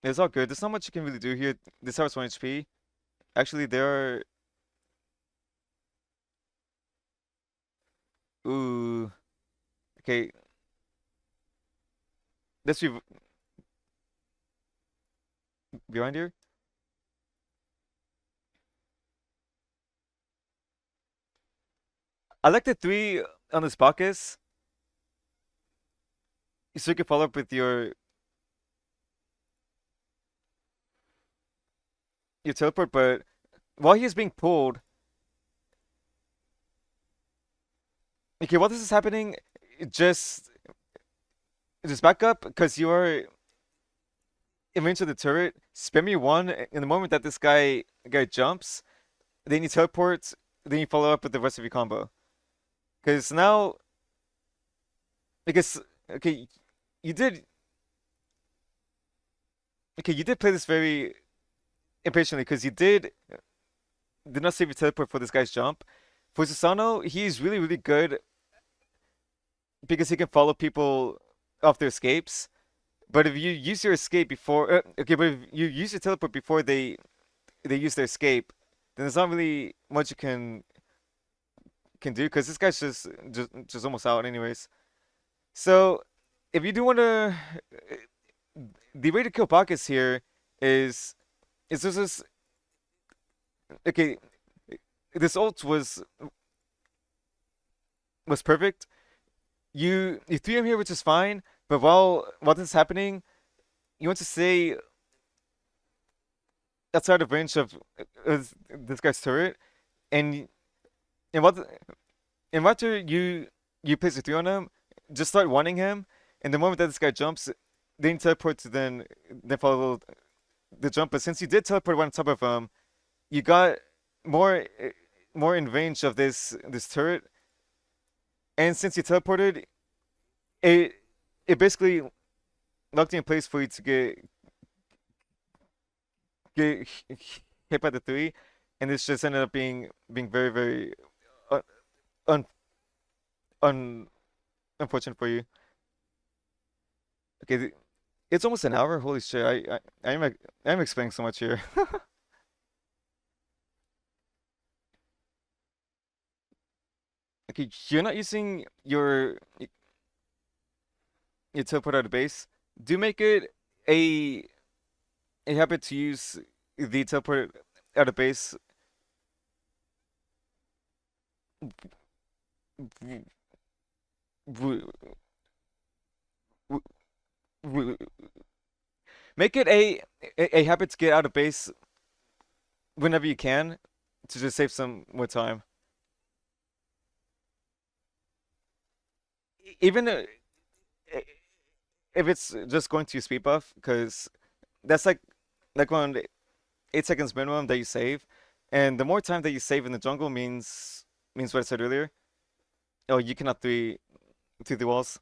It's all good. There's not much you can really do here. This tower's 1 HP. Actually, there are. Ooh. Okay, let's be behind here. I like the 3 on this Bacchus, so you can follow up with your teleport, but while he is being pulled, okay, while this is happening, just just back up because you are in range of the turret. Spam me one in the moment that this guy jumps, then you teleport, then you follow up with the rest of your combo. Because now, because okay, you did you did play this very impatiently because you did not save your teleport for this guy's jump. For Susano, he's really good because he can follow people off their escapes. But if you use your escape before, okay, but if you use your teleport before they use their escape, then there's not really much you can do because this guy's just almost out anyways. So if you do want to, the way to kill Bacchus here is is this okay. This ult was perfect. You 3M here, which is fine. But while this is happening, you want to stay outside of range of this guy's turret, and and what and after you place a 3 on him, just start wanting him, and the moment that this guy jumps, then you teleport to then follow the jump. But since you did teleport one on top of him, you got more more in range of this turret, and since you teleported, it it basically locked you in place for you to get hit by the 3, and this just ended up being very un, un, un unfortunate for you. Okay, it's almost an hour. Holy shit! I'm explaining so much here. Okay, you're not using your teleport out of base. Do make it a a habit to use the teleport out of base. w- w- w- w- Make it a habit to get out of base whenever you can to just save some more time. Even if it's just going to speed buff, because that's like around 8 seconds minimum that you save, and the more time that you save in the jungle means what I said earlier. Oh, you cannot through the walls.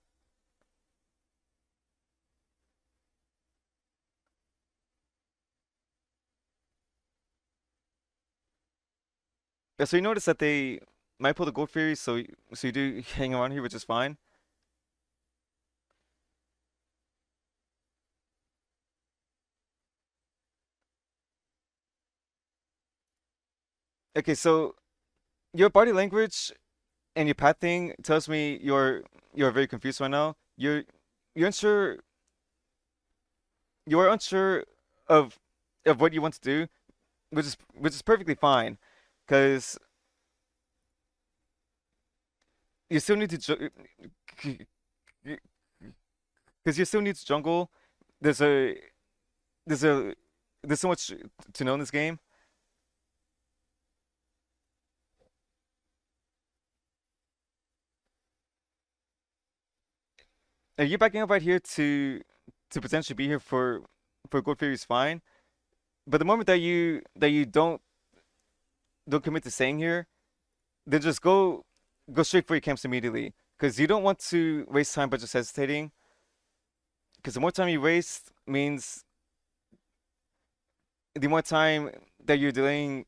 Yeah, so you notice that they might pull the gold fairy, so you do hang around here, which is fine. Okay, so your body language and your path thing tells me you're very confused right now. You're unsure you're unsure of of what you want to do, which is perfectly fine, because you still need to because you still need to jungle. There's a there's a there's so much to know in this game. You backing up right here to potentially be here for Gold Fury is fine, but the moment that you don't commit to staying here, then just go straight for your camps immediately, because you don't want to waste time by just hesitating. Because the more time you waste means the more time that you're delaying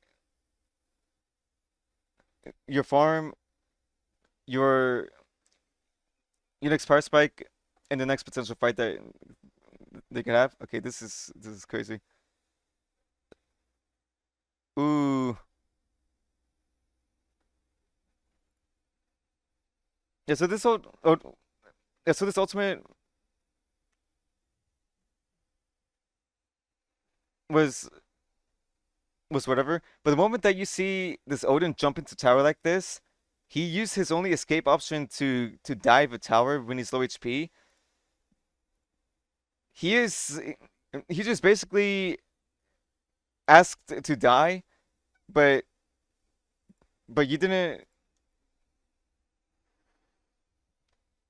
your farm, your your next power spike, and the next potential fight they could have. Okay, this is crazy. Ooh. Yeah, so this old, yeah, so this ultimate was was whatever. But the moment that you see this Odin jump into tower like this, he used his only escape option to dive a tower when he's low HP. He is he just basically asked to die, but you didn't.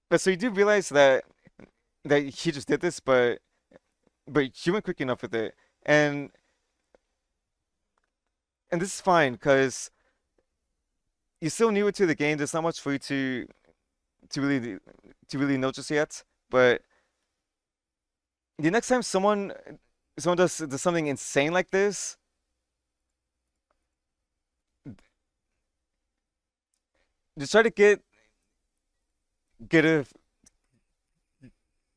But so you do realize that he just did this, but you went quick enough with it, and this is fine because you're still newer to the game. There's not much for you to really notice yet. But the next time someone does something insane like this, just try to get a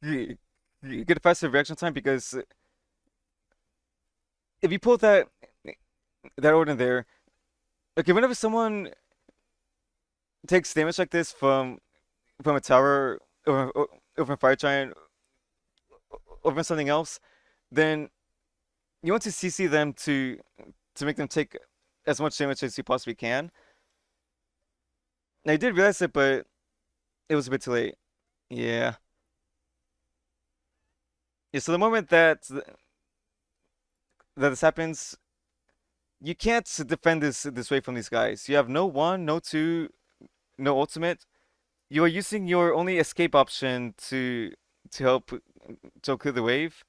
get a faster reaction time because if you pull that order in there, okay, whenever someone takes damage like this from a tower over a fire giant over something else, then you want to CC them to make them take as much damage as you possibly can. Now you did realize it, but it was a bit too late. Yeah. Yeah, so the moment that this happens, you can't defend this way from these guys. You have no one, no two, no ultimate. You are using your only escape option to help clear the wave.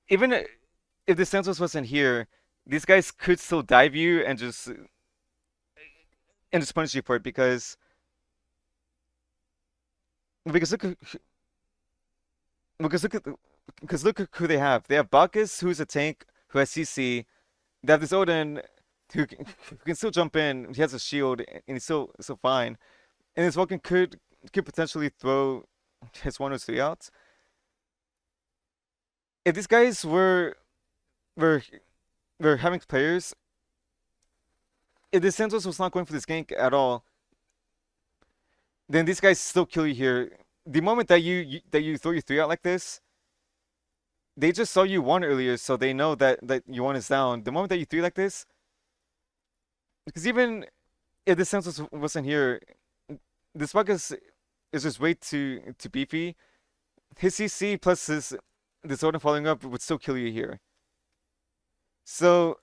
Even if the Santos wasn't here, these guys could still dive you and just punish you for it because look because look at because look who they have. They have Bacchus, who's a tank who has CC. They have this Odin who can still jump in. He has a shield and he's still fine. And this Vulcan could potentially throw his 1 or 3 out. If these guys were were having players, if the Santos was not going for this gank at all, then these guys still kill you here. The moment that you throw your 3 out like this, they just saw you 1 earlier, so they know that your 1 is down. The moment that you 3 like this, because even if the Santos wasn't here, this bug is just way too beefy. His CC plus his this Odin following up would still kill you here. So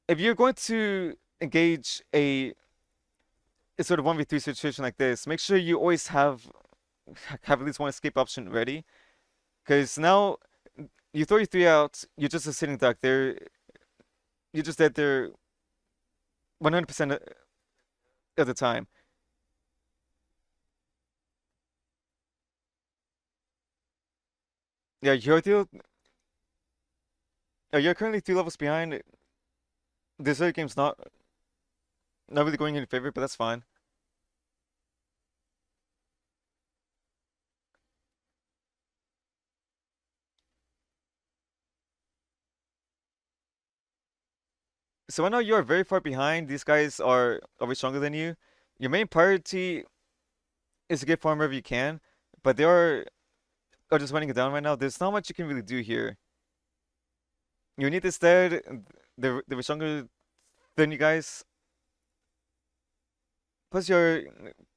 if you're going to engage a sort of 1v3 situation like this, make sure you always have at least one escape option ready. Because now you throw your 3 out, you're just a sitting duck there. You're just dead there 100% of the time. Yeah, you're currently 3 levels behind. This other game's not really going in your favor, but that's fine. So I know you are very far behind. These guys are way stronger than you. Your main priority is to get farm wherever you can, but they are just running it down right now. There's not much you can really do here. You need this dead. They were stronger than you guys. Plus your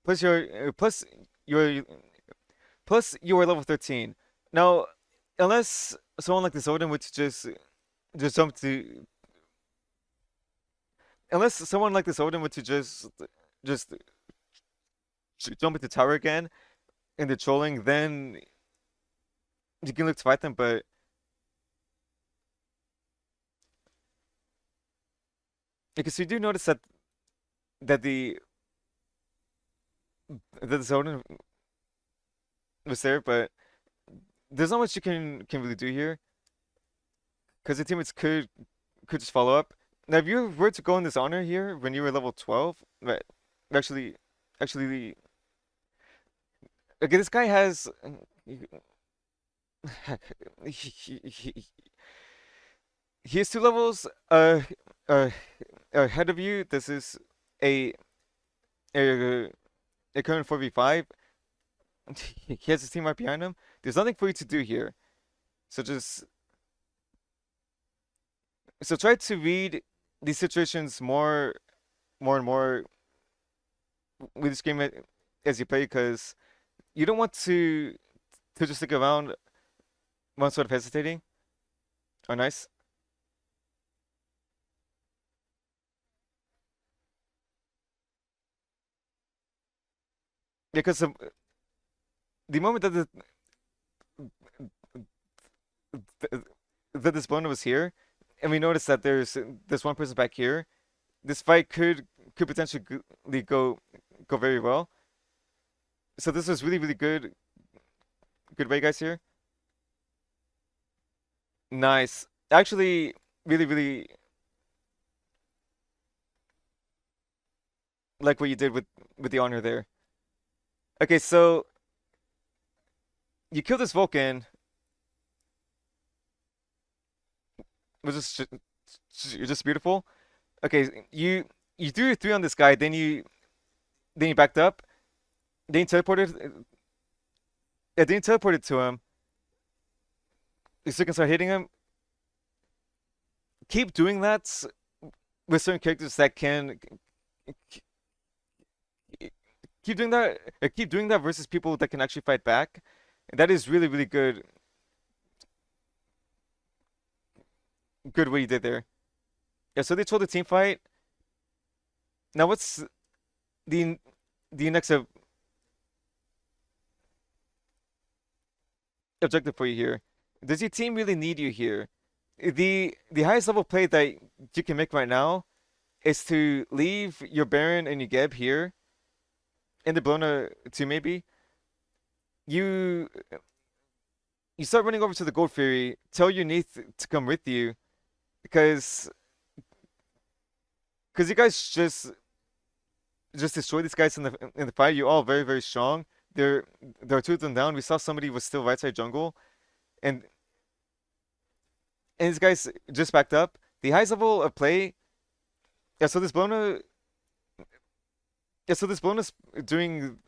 plus your your plus you are level 13. Now, unless someone like this Odin would just jump to unless someone like this Odin were to just jump into tower again and they're trolling, then you can look to fight them. But because you do notice that that this Odin was there, but there's not much you can really do here because the teammates could just follow up. Now, if you were to go in this honor here when you were level 12, right? Actually, actually, okay, this guy has He has two levels uh ahead of you. This is a a, a current 4v5. He has his team right behind him. There's nothing for you to do here. So just try to read these situations more and more with this game as you play, because you don't want to just stick around one sort of hesitating. Oh, nice. Because the moment that the that this Bono was here, and we noticed that there's one person back here, this fight could potentially go very well. So this was really good way, guys here. Nice. Actually, really like what you did with the honor there. Okay, so you kill this Vulcan, which is just beautiful. Okay, you threw your three on this guy, then you backed up, then you teleported, yeah, then you teleported to him. So you can start hitting him. Keep doing that with certain characters that can keep doing that. Keep doing that versus people that can actually fight back. That is really good what you did there. Yeah, so they told the team fight. Now what's the the next objective for you here? Does your team really need you here? The highest level play that you can make right now is to leave your Baron and your Geb here in the Blona 2 maybe. You you start running over to the Gold Fury, tell your Neith to come with you, because you guys just destroy these guys in the fight. You're all very strong. There are two of them down. We saw somebody was still right side jungle, and these guys just backed up. The highest level of play, yeah. So this Blona, yeah. So this Blona's doing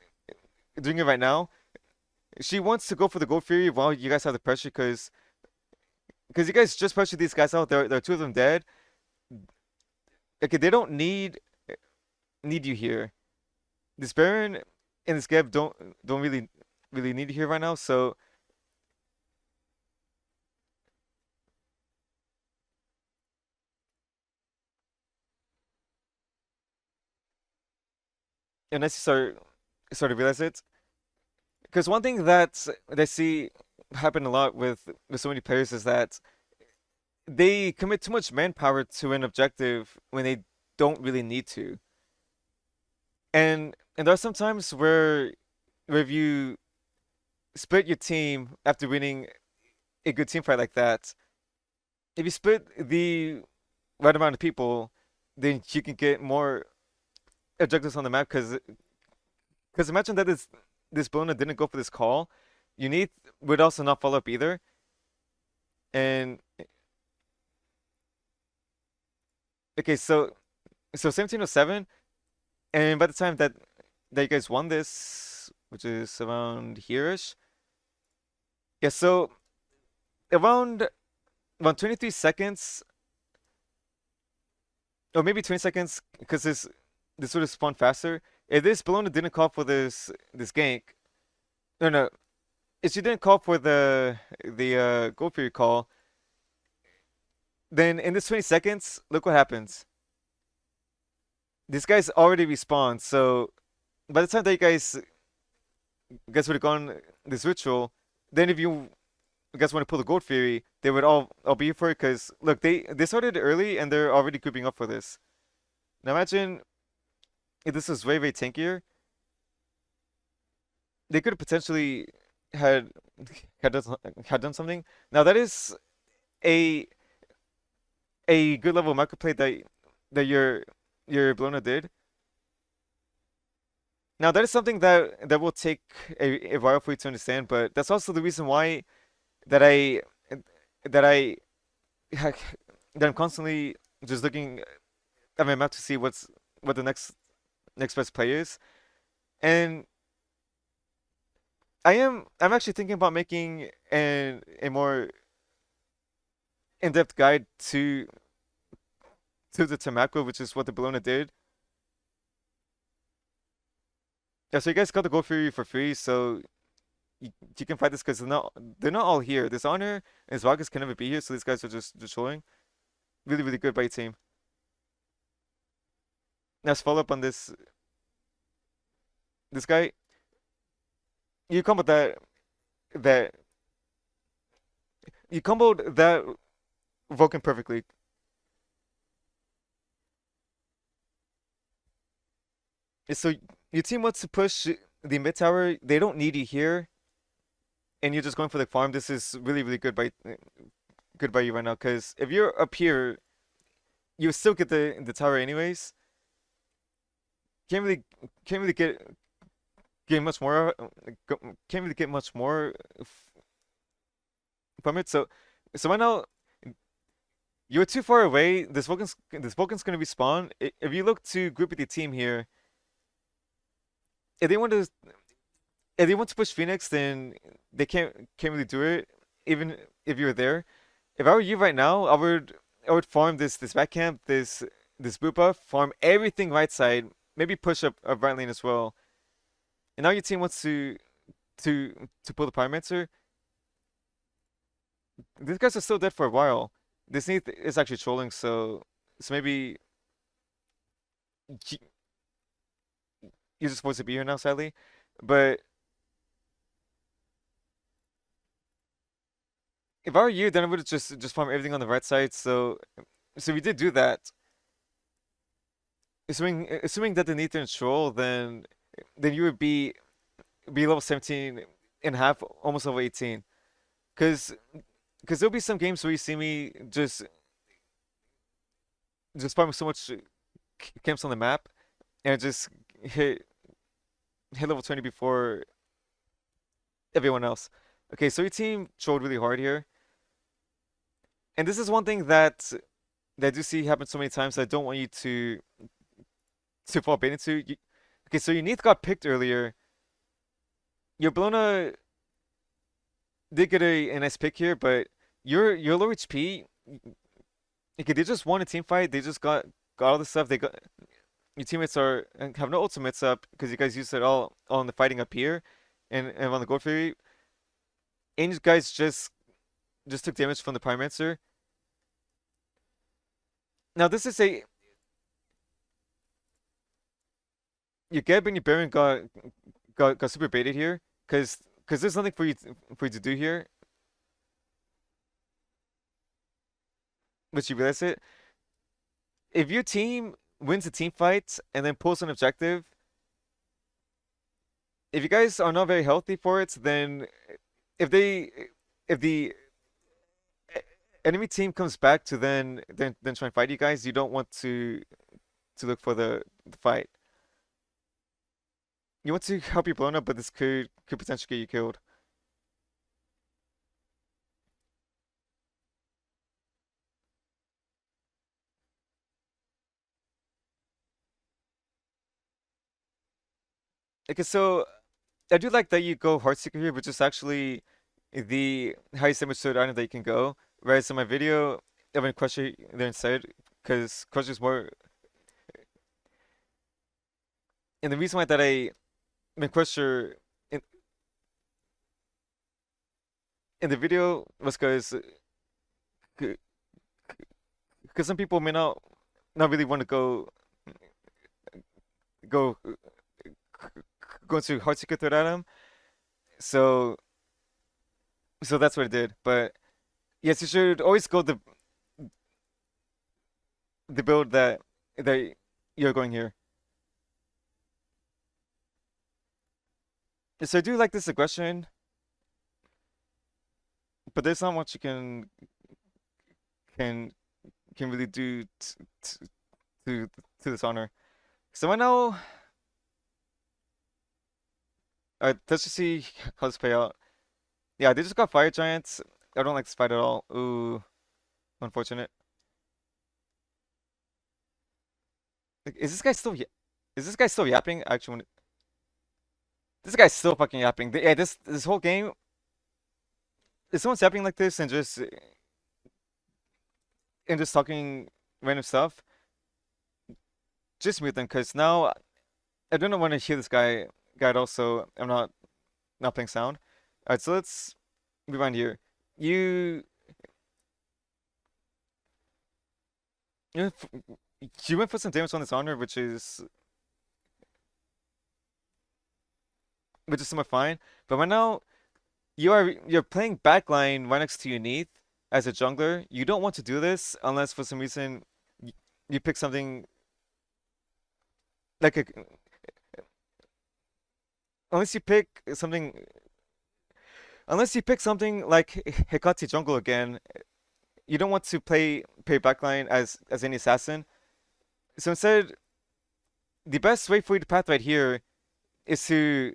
it right now. She wants to go for the Gold Fury while you guys have the pressure, because you guys just pressured these guys out. There are two of them dead. Okay, they don't need you here. This Baron and this Geb don't really need you here right now. So unless you start to realize it, because one thing that I see happen a lot with so many players is that they commit too much manpower to an objective when they don't really need to. And there are some times where if you split your team after winning a good team fight like that, if you split the right amount of people, then you can get more objectives on the map. Because imagine that this Bona didn't go for this call, you need would also not follow up either. And okay, so 1707, and by the time that you guys won this, which is around here-ish, yeah. So around 23 seconds, or maybe 20 seconds, because this would have spawned faster. If this Bologna didn't call for this gank, no, if she didn't call for the Gold Fury call, then in this 20 seconds, look what happens. This guy's already respawned, so by the time that you guys would have gone this ritual, then if you guys want to pull the Gold Fury, they would all be here for it. Because look, they started early and they're already grouping up for this. Now imagine if this was way tankier, they could have potentially had had done something. Now that is a good level of market play that your Blona did. Now that is something that will take a while for you to understand, but that's also the reason why that I that I that I'm constantly just looking at my map to see what the next best play is. And I'm actually thinking about making a more in-depth guide to the Tamako, which is what the Bologna did. Yeah, so you guys got the gold for free, so you can fight this because they're not all here. This Honor and Zwagas can never be here, so these guys are just trolling. Really, really good by your team. Now let's follow up on this guy. You comboed that you comboed that Vulcan perfectly. So your team wants to push the mid tower. They don't need you here, and you're just going for the farm. This is really, really good by you right now. Because if you're up here, you still get the tower anyways. Can't really can't really get much more. Can't really get much more from it. So right now you're too far away. This Vulcan's gonna respawn. If you look to group with the team here, if they want to if they want to push Phoenix, then they can't really do it. Even if you were there. If I were you right now, I would farm this back camp, this boot buff, farm everything right side, maybe push up right lane as well. And now your team wants to pull the Pyromancer. These guys are still dead for a while. This Neath is actually trolling, so maybe y- you're just supposed to be here now, sadly. But if I were you, then I would have just farm everything on the right side. So we did do that. Assuming that the Neath didn't troll, then you would be level 17 and a half, almost level 18. Cause because there'll be some games where you see me just farming so much camps on the map and just hit hit level 20 before everyone else. Okay, so your team trolled really hard here. And this is one thing that I do see happen so many times that I don't want you to fall bait into. Okay, so your Neath got picked earlier. Your Blona did get a nice pick here, but your low HP. Okay, they just won a team fight. They just got all this stuff. They got your teammates are have no ultimates up because you guys used it all in the fighting up here, and on the gold fairy. And you guys just took damage from the Pyromancer. Now this is a your Geb and your Baron got super baited here because there's nothing for you to do here, but you realize it. If your team wins a team fight and then pulls an objective, if you guys are not very healthy for it, then if they if the enemy team comes back to then try and fight you guys, you don't want to look for the fight. You want to help your blown up, but this could potentially get you killed. Okay, so I do like that you go Heartseeker here, which is actually the highest damage sword item that you can go. Whereas in my video, I went Crusher there instead, because Crusher's more. And the reason why that I went Crusher in, in the video was because some people may not really want to go go into Heartseeker third item. So so that's what I did. But yes, you should always go the build that you're going here. So I do like this aggression, but there's not much you can can really do to to this honor. So I know Let's just see how this play out. Yeah, they just got fire giants. I don't like this fight at all. Ooh, unfortunate. Like, is this guy still yapping? Actually, this guy's still fucking yapping. Yeah, this whole game, if someone's yapping like this and just talking random stuff, just mute them because now I don't want to hear this guy also. I'm not playing sound. All right, so let's rewind here. You you you went for some damage on this honor, which is somewhat fine. But right now you're playing backline right next to your Neath as a jungler. You don't want to do this unless for some reason y- you pick something like a unless you pick something unless you pick something like Hekati jungle again. You don't want to play backline as any assassin. So instead, the best way for you to path right here is to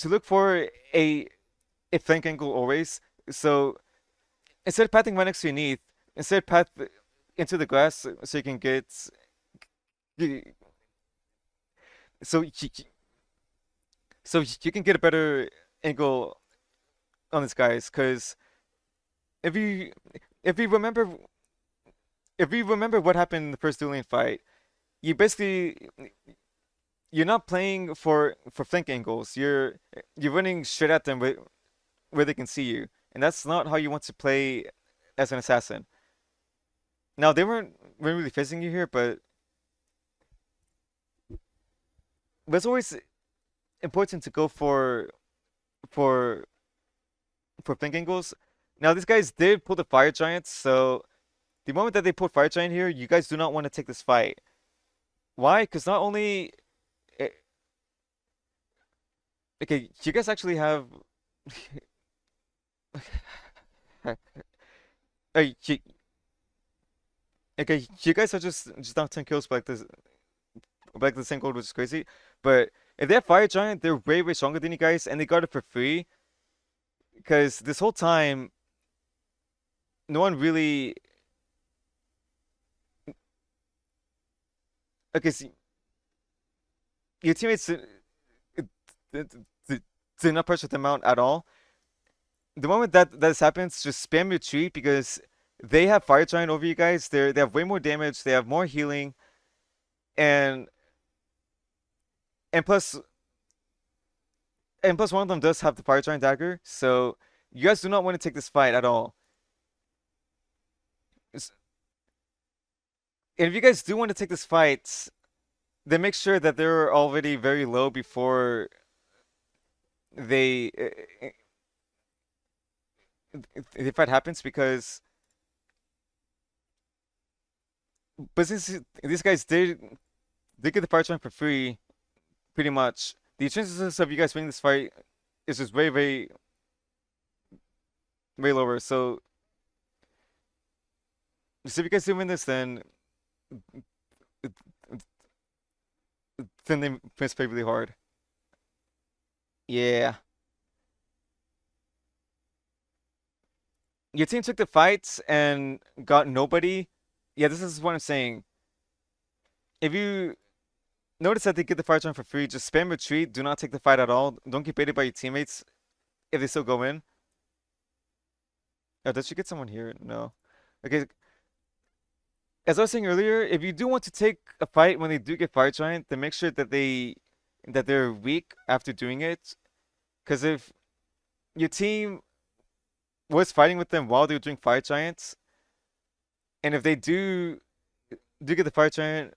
look for a flank angle always. So instead of pathing right next to your Neath, instead path into the grass so you can get so you can get a better angle on these guys. Because if you if you remember if you remember what happened in the first dueling fight, you basically you're not playing for flank angles. You're running straight at them where they can see you, and that's not how you want to play as an assassin. Now they weren't really facing you here, but it's always important to go for for flank angles. Now these guys did pull the fire giants, so the moment that they pulled fire giant here, you guys do not want to take this fight. Why? Because not only eh, okay, you guys actually have Hey, okay, you guys are just down 10 kills by like the same gold, which is crazy. But if they have fire giant, they're way stronger than you guys, and they got it for free. Because this whole time, no one really. Okay, see, your teammates did not pressure them out at all. The moment that this happens, just spam retreat because they have fire giant over you guys. They have way more damage. They have more healing, and and plus and plus one of them does have the fire giant dagger. So you guys do not want to take this fight at all. S- And if you guys do want to take this fight, then make sure that they're already very low before they the fight happens because but since these guys did get the fire giant for free pretty much. The chances of you guys winning this fight is just way lower. So if you guys do win this, then they misplay really hard. Yeah, your team took the fights and got nobody. Yeah, this is what I'm saying. If you notice that they get the fire giant for free, just spam retreat. Do not take the fight at all. Don't get baited by your teammates if they still go in. Oh, did she get someone here? No. Okay, as I was saying earlier, if you do want to take a fight when they do get fire giant, then make sure that they're weak after doing it. Because if your team was fighting with them while they were doing fire giants, and if they do get the fire giant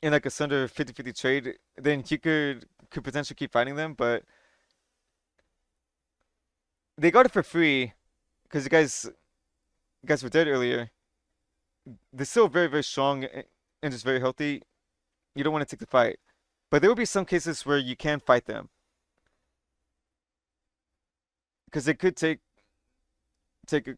in like a Sunder 50-50 trade, then you could potentially keep fighting them. But they got it for free because you guys were dead earlier. They're still very strong and just very healthy. You don't want to take the fight. But there will be some cases where you can fight them because they could take a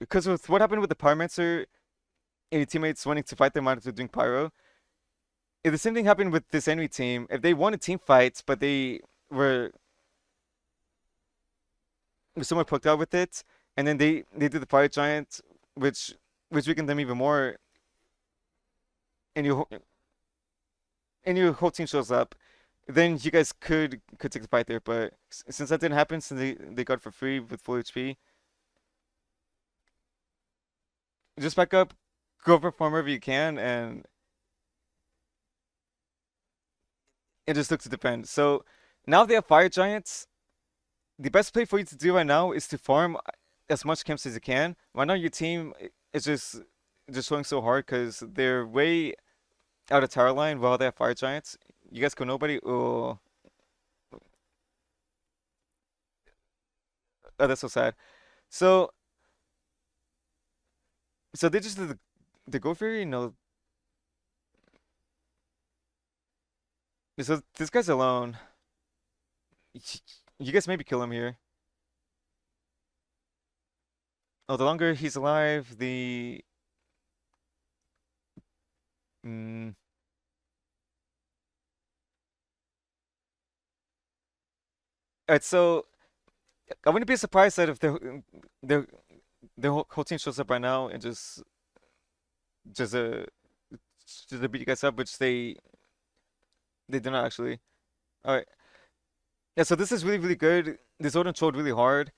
because with what happened with the Pyromancer, any teammates wanting to fight them out after doing pyro. If the same thing happened with this enemy team, if they won a team fight, but they were somewhat poked out with it, and then they did the fire giant, which weakened them even more, and your whole team shows up, then you guys could take the fight there. But since that didn't happen, since they got it for free with full HP, just back up, go perform wherever you can, and just look to defend. So now they have fire giants. The best play for you to do right now is to farm as much camps as you can. Right now, your team is just going so hard because they're way out of tower line while they have fire giants. You guys go nobody. Oh, oh, that's so sad. So they just did the Go Fairy. No, so this guy's alone. You guys maybe kill him here. Oh, the longer he's alive, the mm, alright, so I wouldn't be surprised that if the the whole team shows up right now and just uh just to beat you guys up, which they did not actually. All right, yeah. So this is really good. This Odin trolled really hard,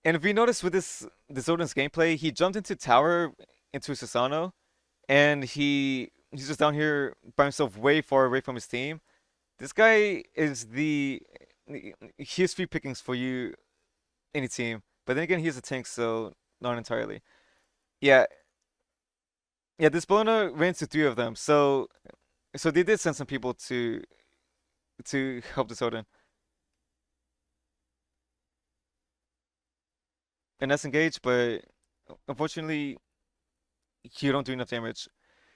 and if you notice with this Odin's gameplay, he jumped into tower into Susano, and he's just down here by himself, way far away from his team. This guy is he's free pickings for you any team, but then again, he's a tank, so not entirely. Yeah, yeah. This Bologna ran into three of them, so they did send some people to help this Odin. And that's engaged, but unfortunately, you don't do enough damage.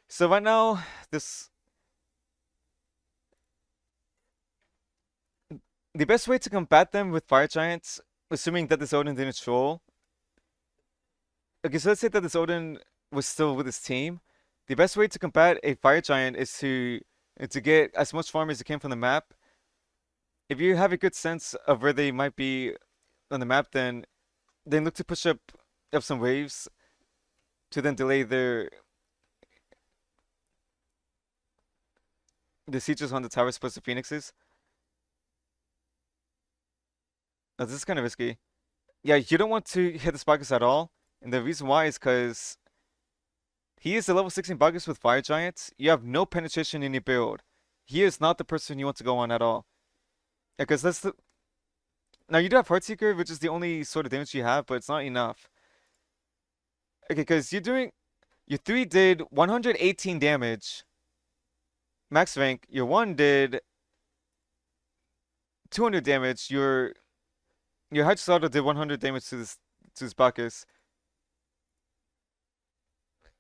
So right now, this the best way to combat them with fire giants, assuming that this Odin didn't troll. Okay, so let's say that this Odin was still with his team. The best way to combat a fire giant is to get as much farm as you can from the map. If you have a good sense of where they might be on the map, then look to push up some waves to then delay the sieges on the towers plus the phoenixes. Now, this is kind of risky. Yeah, you don't want to hit the Sparkus at all, and the reason why is because he is a level 16 Bagus with Fire Giants. You have no penetration in your build. He is not the person you want to go on at all. Yeah, because that's the now you do have Heartseeker, which is the only sort of damage you have, but it's not enough. Okay, because your three did 118 damage max rank. Your one did 200 damage. Your Hydrosalto did 100 damage to this Bacchus.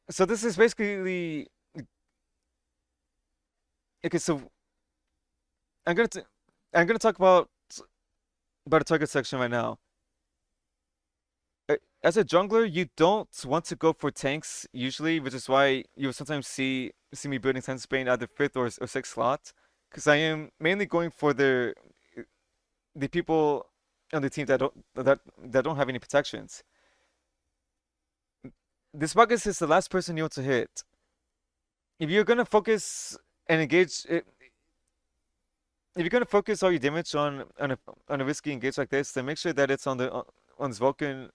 So this is basically okay. So I'm gonna t I'm gonna talk about the target section right now. As a jungler, you don't want to go for tanks usually, which is why you sometimes see me building Sense Bane at the fifth or sixth slot, because I am mainly going for the people on the team that don't have any protections. This Bacchus is the last person you want to hit. If you're gonna focus and engage, if you're gonna focus all your damage on a risky engage like this, then make sure that it's on this Vulcan,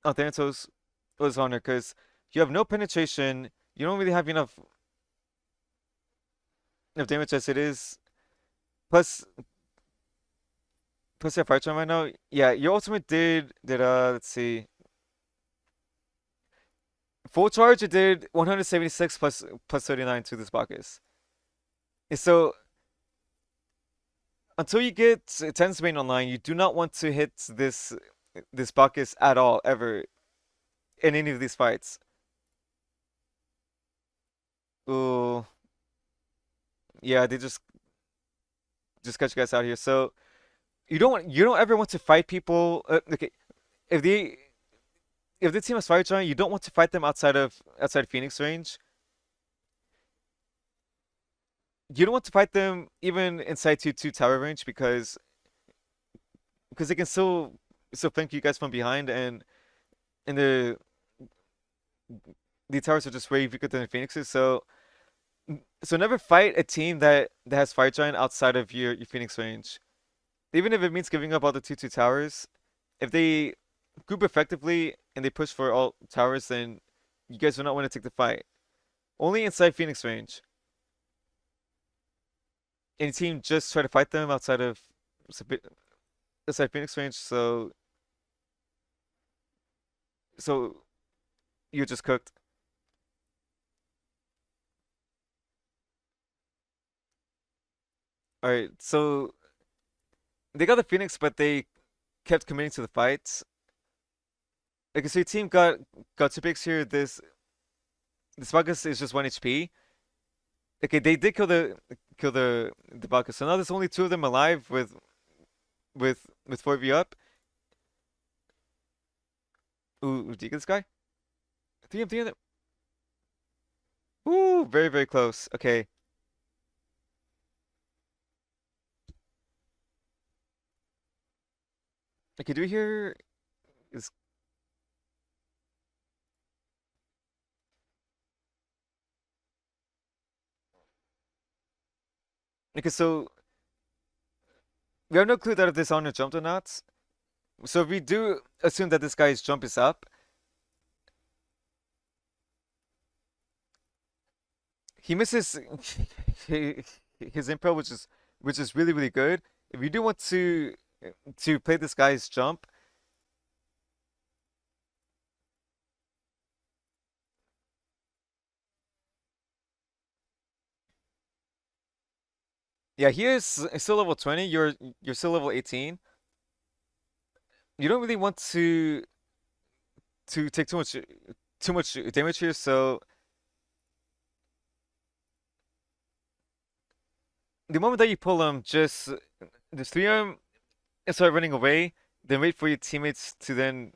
on Thanatos or this Honor, because you have no penetration. You don't really have enough damage as it is. Plus, plus you have Fire Charm right now. Yeah, your ultimate did let's see. Full charge, it did 176 plus 39 to this Bacchus. And so until you get Ten's Bane online, you do not want to hit this Bacchus at all, ever, in any of these fights. Ooh, yeah, they just cut you guys out here. So you don't ever want to fight people. Okay, if they if the team has Fire Giant, you don't want to fight them outside Phoenix range. You don't want to fight them even inside 2-2 tower range because they can still flank you guys from behind and the towers are just way weaker than the Phoenixes. So never fight a team that has Fire Giant outside of your Phoenix range. Even if it means giving up all the 2-2 towers, if they group effectively and they push for all towers, then you guys will not want to take the fight. Only inside Phoenix range. Any team just try to fight them outside Phoenix range, so you're just cooked. Alright, so they got the Phoenix, but they kept committing to the fights. Like, so your team got two picks here. This Bacchus is just 1 HP. Okay, they did kill the Bacchus. So now there's only two of them alive with 4v up. Ooh, do you get this guy? 3 of them. Ooh, very, very close. Okay. Okay, do we hear is okay, so we have no clue that if this honor jumped or not. So if we do assume that this guy's jump is up, he misses his impel, which is really, really good. If you do want to play this guy's jump, yeah, he is still level 20. You're still level 18. You don't really want to take too much damage here. So the moment that you pull him, just 3 and start running away. Then wait for your teammates to then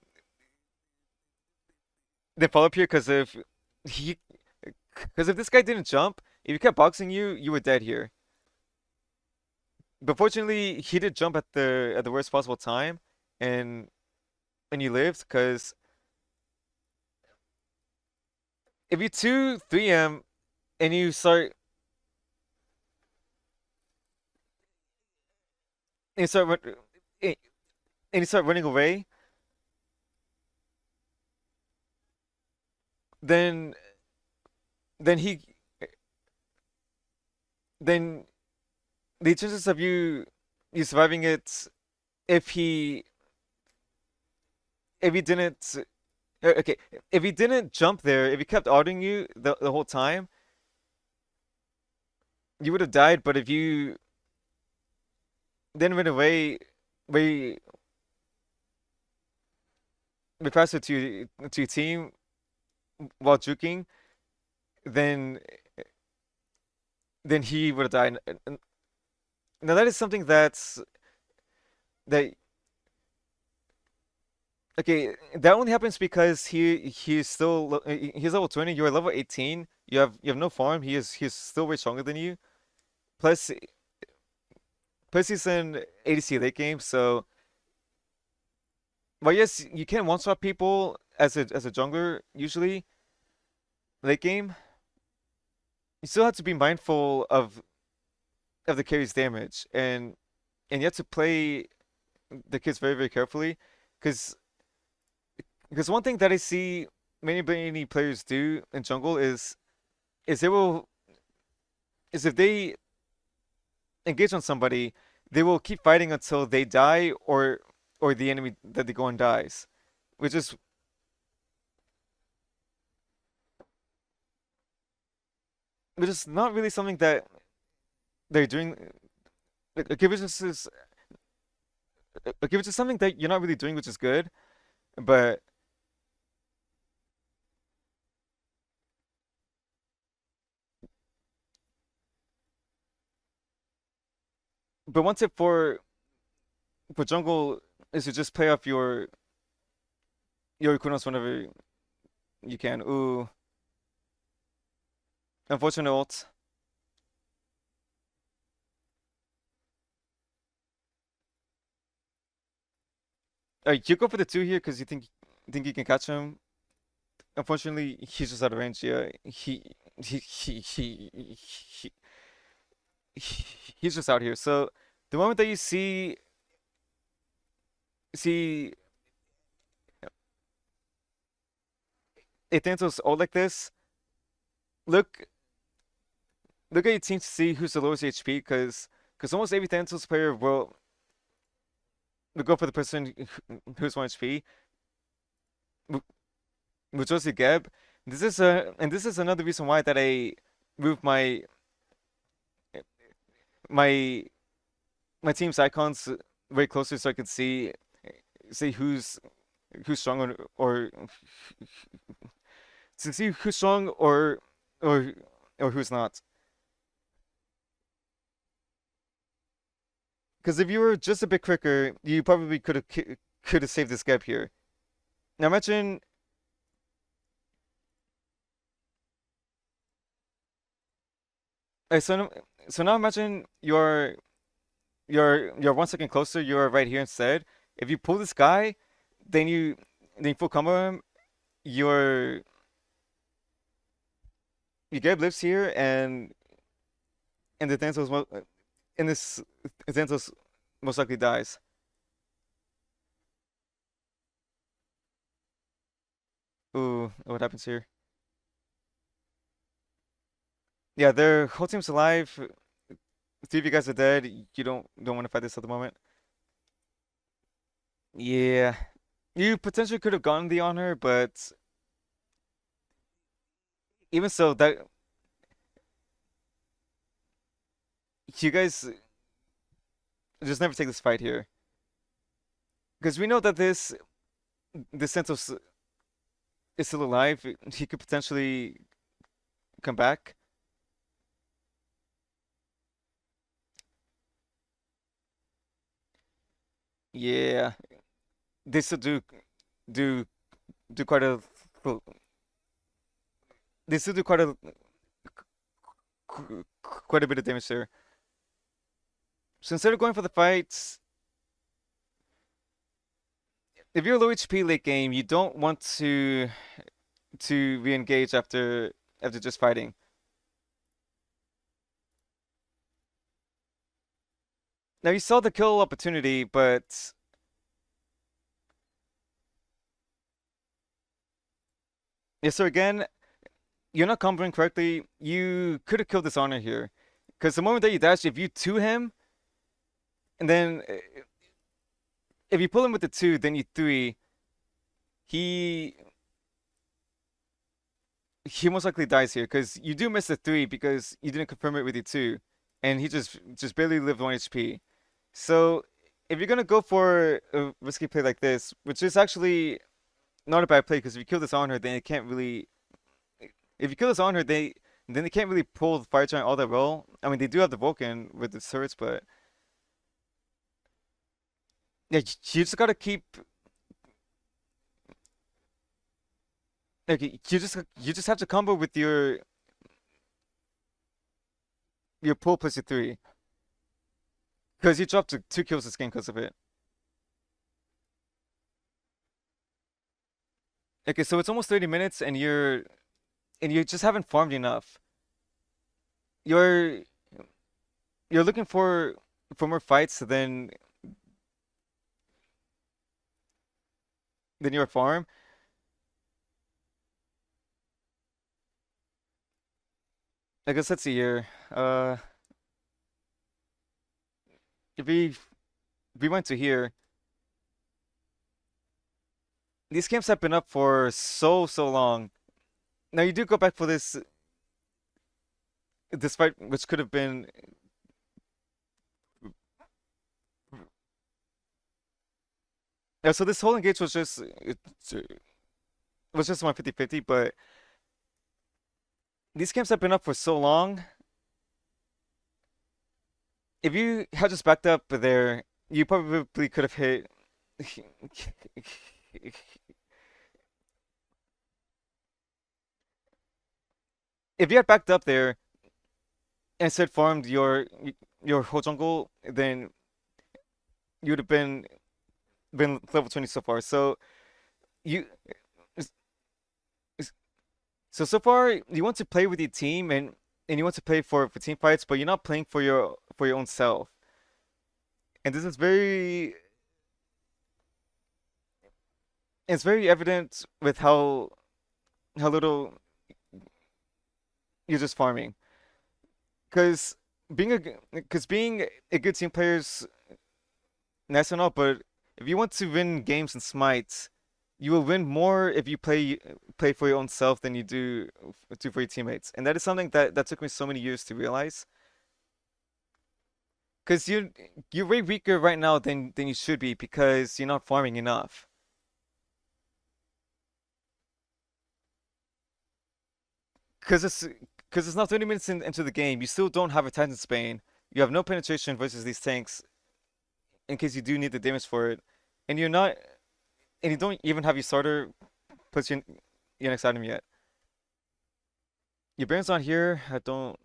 follow up here. He because if this guy didn't jump, if he kept boxing you, you were dead here. But fortunately, he did jump at the worst possible time, and and you lived. Because if you 2-3M and you start and you start and you start running away, then then he then the chances of you surviving it if he if he didn't okay, if he didn't jump there, if he kept auditing you the whole time, you would have died. But if you then went away way way faster to your team while juking, then then he would have died. Now that is something that okay, that only happens because he's level 20, you're level 18. You have no farm. He's still way stronger than you. Plus plus he's in ADC late game, so well yes, you can one swap people as a jungler usually late game. You still have to be mindful of the carry's damage and you have to play the kids very, very carefully because because one thing that I see many players do in jungle is they will is if they engage on somebody, they will keep fighting until they die or the enemy that they go on dies, which is which is not really something that they're doing. Like if it's just like if it's just something that you're not really doing, which is good, but one tip for jungle is to just play off your Kunos whenever you can. Ooh, unfortunate ult. You go for the two here because you think you can catch him. Unfortunately, he's just out of range. Yeah, he he's just out here. So the moment that you see Atentos ult like this, look look at your team to see who's the lowest HP because almost every Atentos player will go for the person who's 1 HP, which was the Geb. This is another reason why that I moved my my team's icons way closer so I could see who's strong or to see who's strong or or who's not. Because if you were just a bit quicker, you probably could have saved this gap here. Now imagine, uh, so now- so now imagine you're 1 second closer. You're right here instead. If you pull this guy, then you full combo him. Your you get lives here, and the Thanos and this Thanos most likely dies. Ooh, what happens here? Yeah, their whole team's alive. Three of you guys are dead. You don't want to fight this at the moment. Yeah, you potentially could have gotten the honor, but even so, that you guys just never take this fight here because we know that this Santos is still alive. He could potentially come back. Yeah, they still do do quite a they still do quite a bit of damage there. So instead of going for the fights, if you're low HP late game, you don't want to re-engage after just fighting. Now you saw the kill opportunity, but yeah. So again, you're not comboing correctly. You could have killed this honor here, because the moment that you dash, if you two him, and then if you pull him with the two, then you three. He he most likely dies here because you do miss the three because you didn't confirm it with your two, and he just barely lived 1 HP. So if you're gonna go for a risky play like this, which is actually not a bad play because if you kill this on her, then it can't really. If you kill this on her, then they can't really pull the fire giant all that well. I mean, they do have the Vulcan with the turrets, but yeah, you just gotta keep. Like, you just have to combo with your pull plus your three because you dropped to 2 kills this game because of it. Okay, so it's almost 30 minutes and you just haven't farmed enough. You're you're looking for more fights than your farm. I guess let's see here. If we went to here, these camps have been up for so long. Now you do go back for this fight, which could have been. Yeah, so this whole engage was just 150-50, but these camps have been up for so long. If you had just backed up there, you probably could have hit. if you had backed up there and instead farmed your whole jungle, then you would have been level 20 so far. You so far you want to play with your team and you want to play for team fights, but you're not playing for your own self. And this is it's very evident with how little you're just farming. Because being a good team player is nice and all, but if you want to win games in Smite, you will win more if you play for your own self than you do for your teammates. And that is something that took me so many years to realize. Because you're way weaker right now than you should be because you're not farming enough. Because it's not 30 minutes into the game. You still don't have a Titan Spain. You have no penetration versus these tanks in case you do need the damage for it. And you're not and you don't even have your starter plus your next item yet. Your Baron's not here. I don't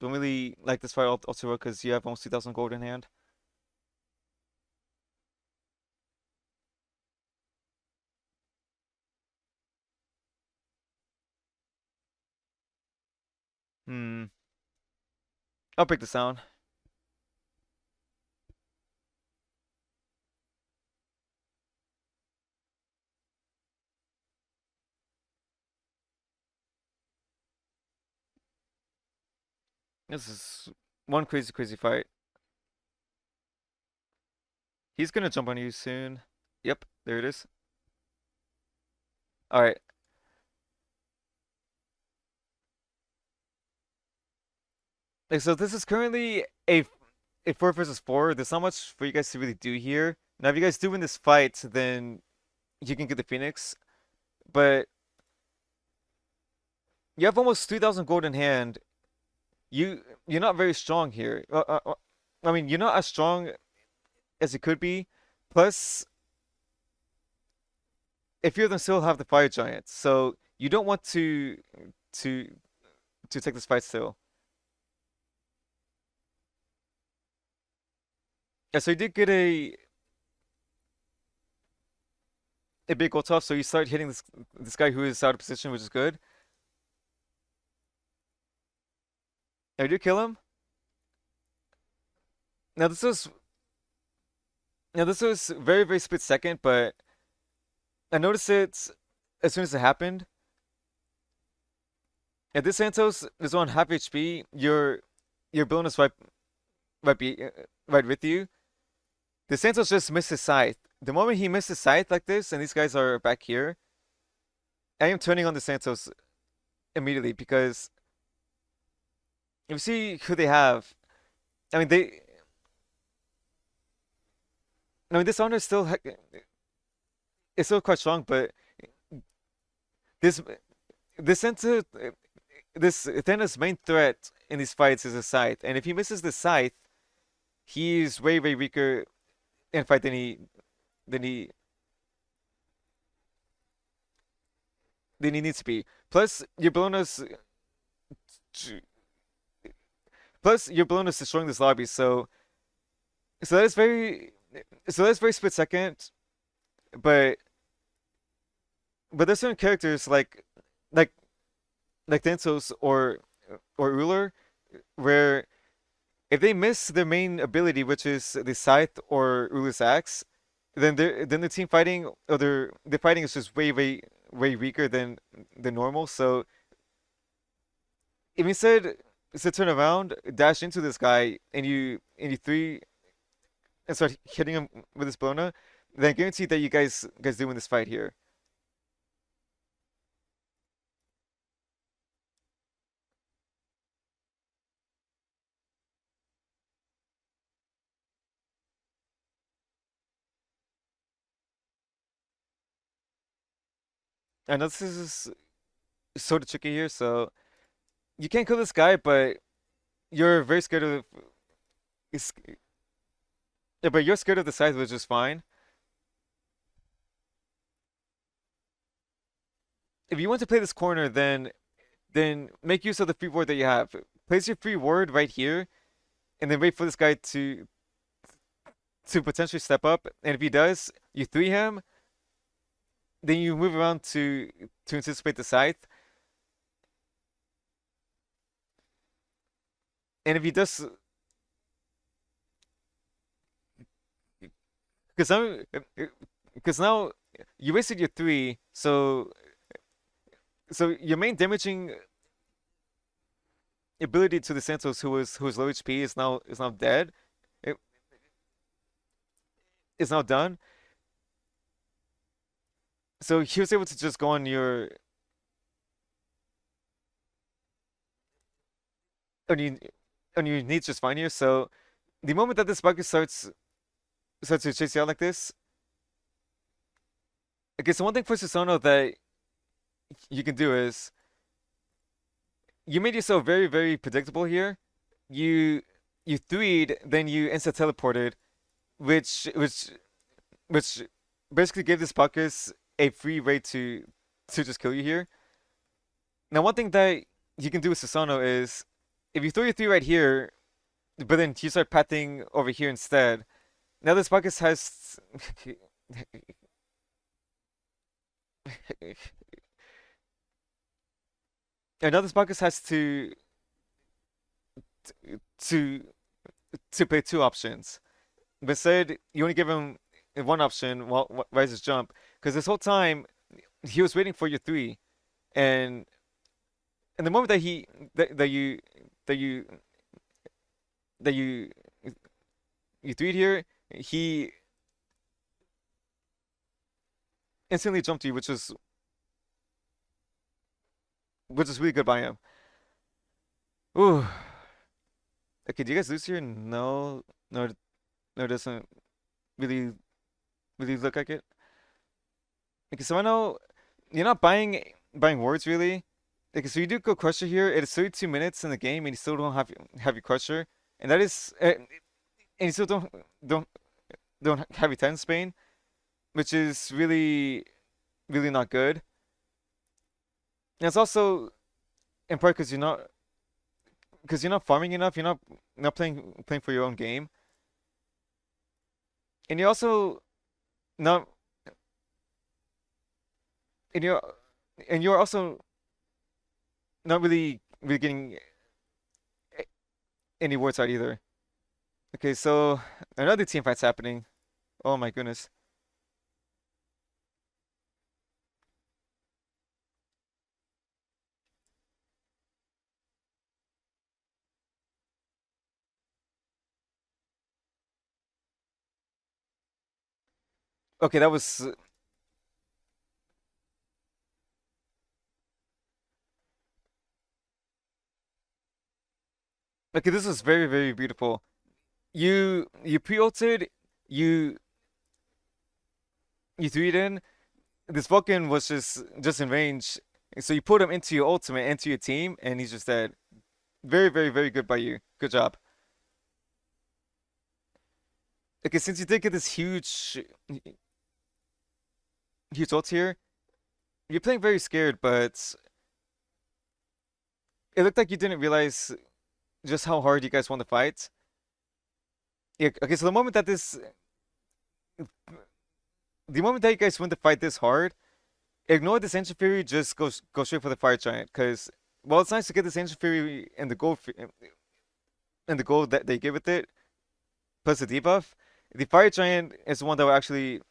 really like this fight all too well because you have almost 2,000 gold in hand. Hmm. I'll break this down. This is one crazy fight. He's gonna jump on you soon. Yep, there it is. All right. So this is currently a 4 versus 4. There's not much for you guys to really do here. Now, if you guys do win this fight, then you can get the Phoenix. But you have almost 3,000 gold in hand. You're not very strong here. I mean, you're not as strong as you could be. Plus, if you them still have the Fire Giant, so you don't want to to take this fight still. Yeah, so you did get a big gold tough, so you start hitting this guy who is out of position, which is good. Now you do kill him. Now this was this was very split second, but I noticed it as soon as it happened. If this Santos is on half HP, your bonus right be right with you. The Santos just missed his scythe. The moment he missed his scythe like this, and these guys are back here, I am turning on the Santos immediately because if you see who they have, I mean they, I mean this honor is still quite strong, but this this Santos this Thanos' main threat in these fights is a scythe, and if he misses the scythe, he's way weaker in fight than he than he needs to be. Plus your bonus destroying this lobby, so that is very split second, but there's certain characters like like Densos or Uller where if they miss their main ability, which is the Scythe or Ulus Axe, then the team fighting or the fighting is just way weaker than normal. So if instead to turn around, dash into this guy, and you three and start hitting him with his Bona, then guarantee that you guys do win this fight here. I know this is sort of tricky here, so you can't kill this guy, but you're very scared of is- yeah, but you're scared of the scythe, which is fine. If you want to play this corner, then then make use of the free ward that you have. Place your free ward right here, and then wait for this guy to potentially step up. And if he does, you 3 him, then you move around to anticipate the scythe. And if he does, because now, because now you wasted your 3, so your main damaging ability to the Santos, who was low HP, is now dead. It is now done. So he was able to just go on your on your needs just fine here. So the moment that this bucket starts to chase you out like this, okay. So one thing for Susano that you can do is you made yourself very very predictable here. You you 3'd, then you insta teleported, which which basically gave this Bacchus a free way to just kill you here. Now, one thing that you can do with Susano is if you throw your 3 right here, but then you start pathing over here instead. Now this Bacchus has now this Bacchus has to to play 2 options. But instead, you only give him one option while Rises jump, because this whole time he was waiting for your 3, and and the moment that he that you that you 3'd here, he instantly jumped you, which is really good by him. Ooh. Okay, do you guys lose here? No, no, no, it doesn't really look like it. Okay, so I know you're not buying wards really. Okay, so you do go Crusher here. It is 32 minutes in the game, and you still don't have your Crusher, and that is, and you still don't don't have your 10 Spain, which is really not good. And it's also in part because you're not farming enough. You're not playing for your own game, and you're also not and you're also not really getting any wards out either. Okay, so another team fight's happening. Oh my goodness. Okay, that was okay. This was very very beautiful. You pre-ulted, you you 3'd in. This Vulcan was just in range, so you put him into your ultimate, into your team, and he's just dead. Very very very good by you. Good job. Okay, since you did get this huge ult here, you're playing very scared, but it looked like you didn't realize just how hard you guys won the fight. Yeah, okay, so the moment that you guys win the fight this hard, ignore this Ancient Fury, just go straight for the Fire Giant, because while it's nice to get this Ancient Fury and the gold that they give with it, plus the debuff, the Fire Giant is the one that will actually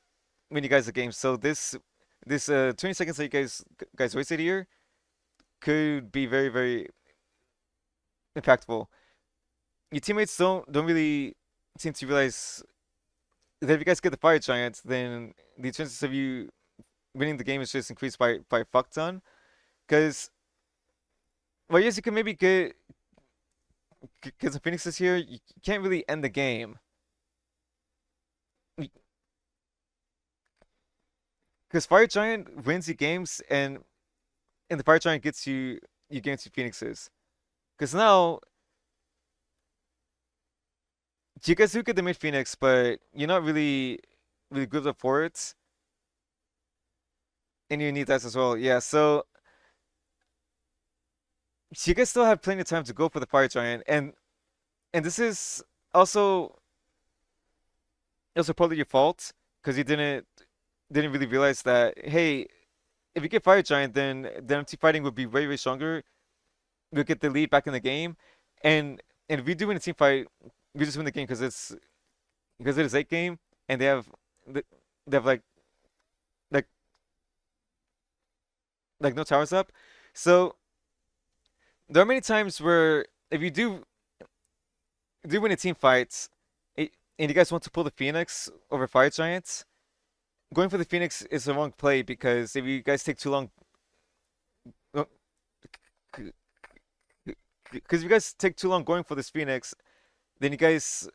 win you guys the game. So this 20 seconds that you guys wasted here could be very very impactful. Your teammates don't really seem to realize that if you guys get the Fire Giant, then the chances of you winning the game is just increased by a fuck ton. Because well, yes, you can maybe get some Phoenixes here. You can't really end the game because Fire Giant wins you games, and the Fire Giant gets you games to Phoenixes. Because now you guys do get the mid Phoenix, but you're not really good up for it, and you need that as well. Yeah, so So you guys still have plenty of time to go for the fire giant, and this is also also partly your fault because you didn't really realize that, hey, if you get fire giant, then empty fighting would be very very stronger. We'll get the lead back in the game, and if we do win a team fight, we just win the game because it is late game, and they have like no towers up. So there are many times where if you do win a team fight, and you guys want to pull the Phoenix over Fire Giants, going for the Phoenix is the wrong play because if you guys take too long, because if you guys take too long going for this Phoenix, then you guys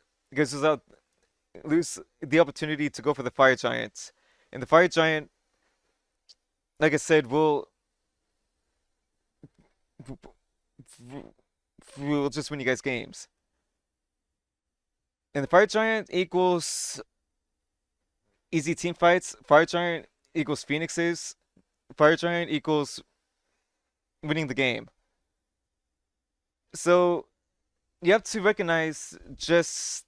lose the opportunity to go for the Fire Giant, and the Fire Giant, like I said, will just win you guys games. And the Fire Giant equals easy team fights. Fire Giant equals Phoenixes. Fire Giant equals winning the game. So you have to recognize just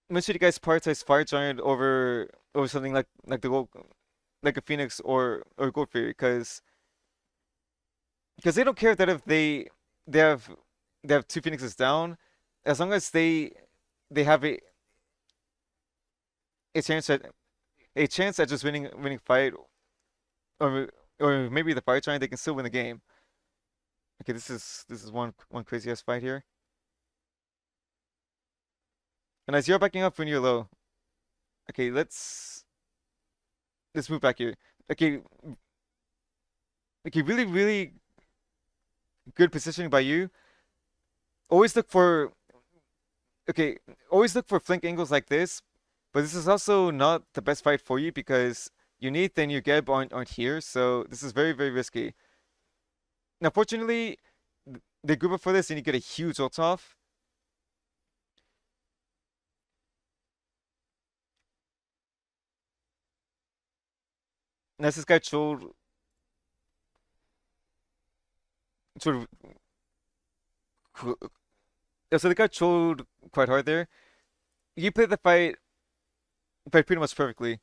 make sure you guys prioritize Fire Giant over something like the gold, like a Phoenix or Gold Fury because they don't care that if they have they have two Phoenixes down, as long as they have a chance at just winning fight or maybe the Fire Giant, they can still win the game. Okay, this is one crazy ass fight here. And as you're backing up when you're low. Okay, let's move back here. Okay, okay, really really good positioning by you. Always look for okay, always look for flank angles like this, but this is also not the best fight for you because you need then your Geb aren't here, so this is very very risky. Now, fortunately, they group up for this and you get a huge ult off. Unless this guy trolled, yeah, so the guy trolled quite hard there. You played the fight pretty much perfectly.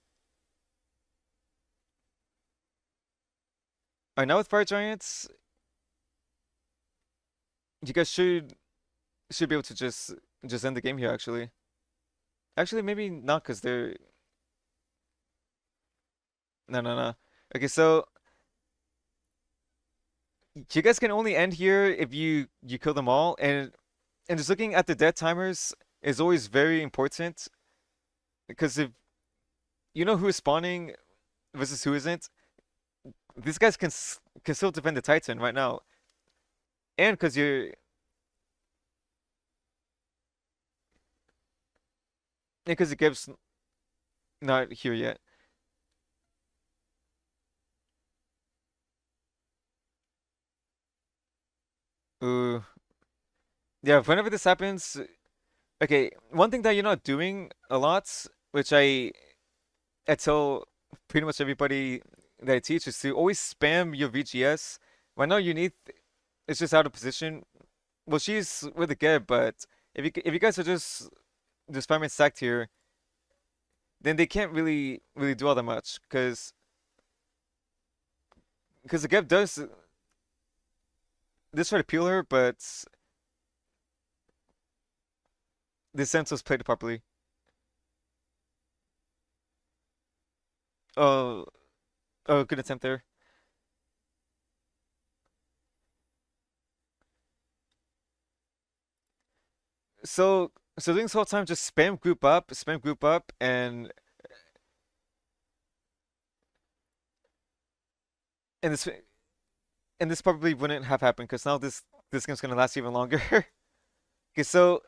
Alright, now with Fire Giants, you guys should be able to just end the game here actually. Actually, maybe not because they're no no no. Okay, so you guys can only end here if you kill them all, and just looking at the death timers is always very important because if you know who is spawning versus who isn't, these guys can still defend the Titan right now, and because the Gib's not here yet. Ooh, yeah. Whenever this happens, okay. One thing that you're not doing a lot, which I tell pretty much everybody that I teach, is to always spam your VGS. Right now, you need it's just out of position. Well, she's with the Geb, but if you guys are just spamming stacked here, then they can't really do all that much because the Geb does try to peel her, but the Sentinels played it properly. Oh, oh, good attempt there. So doing this whole time, just spam group up, and this probably wouldn't have happened because now this game's gonna last even longer. Okay, so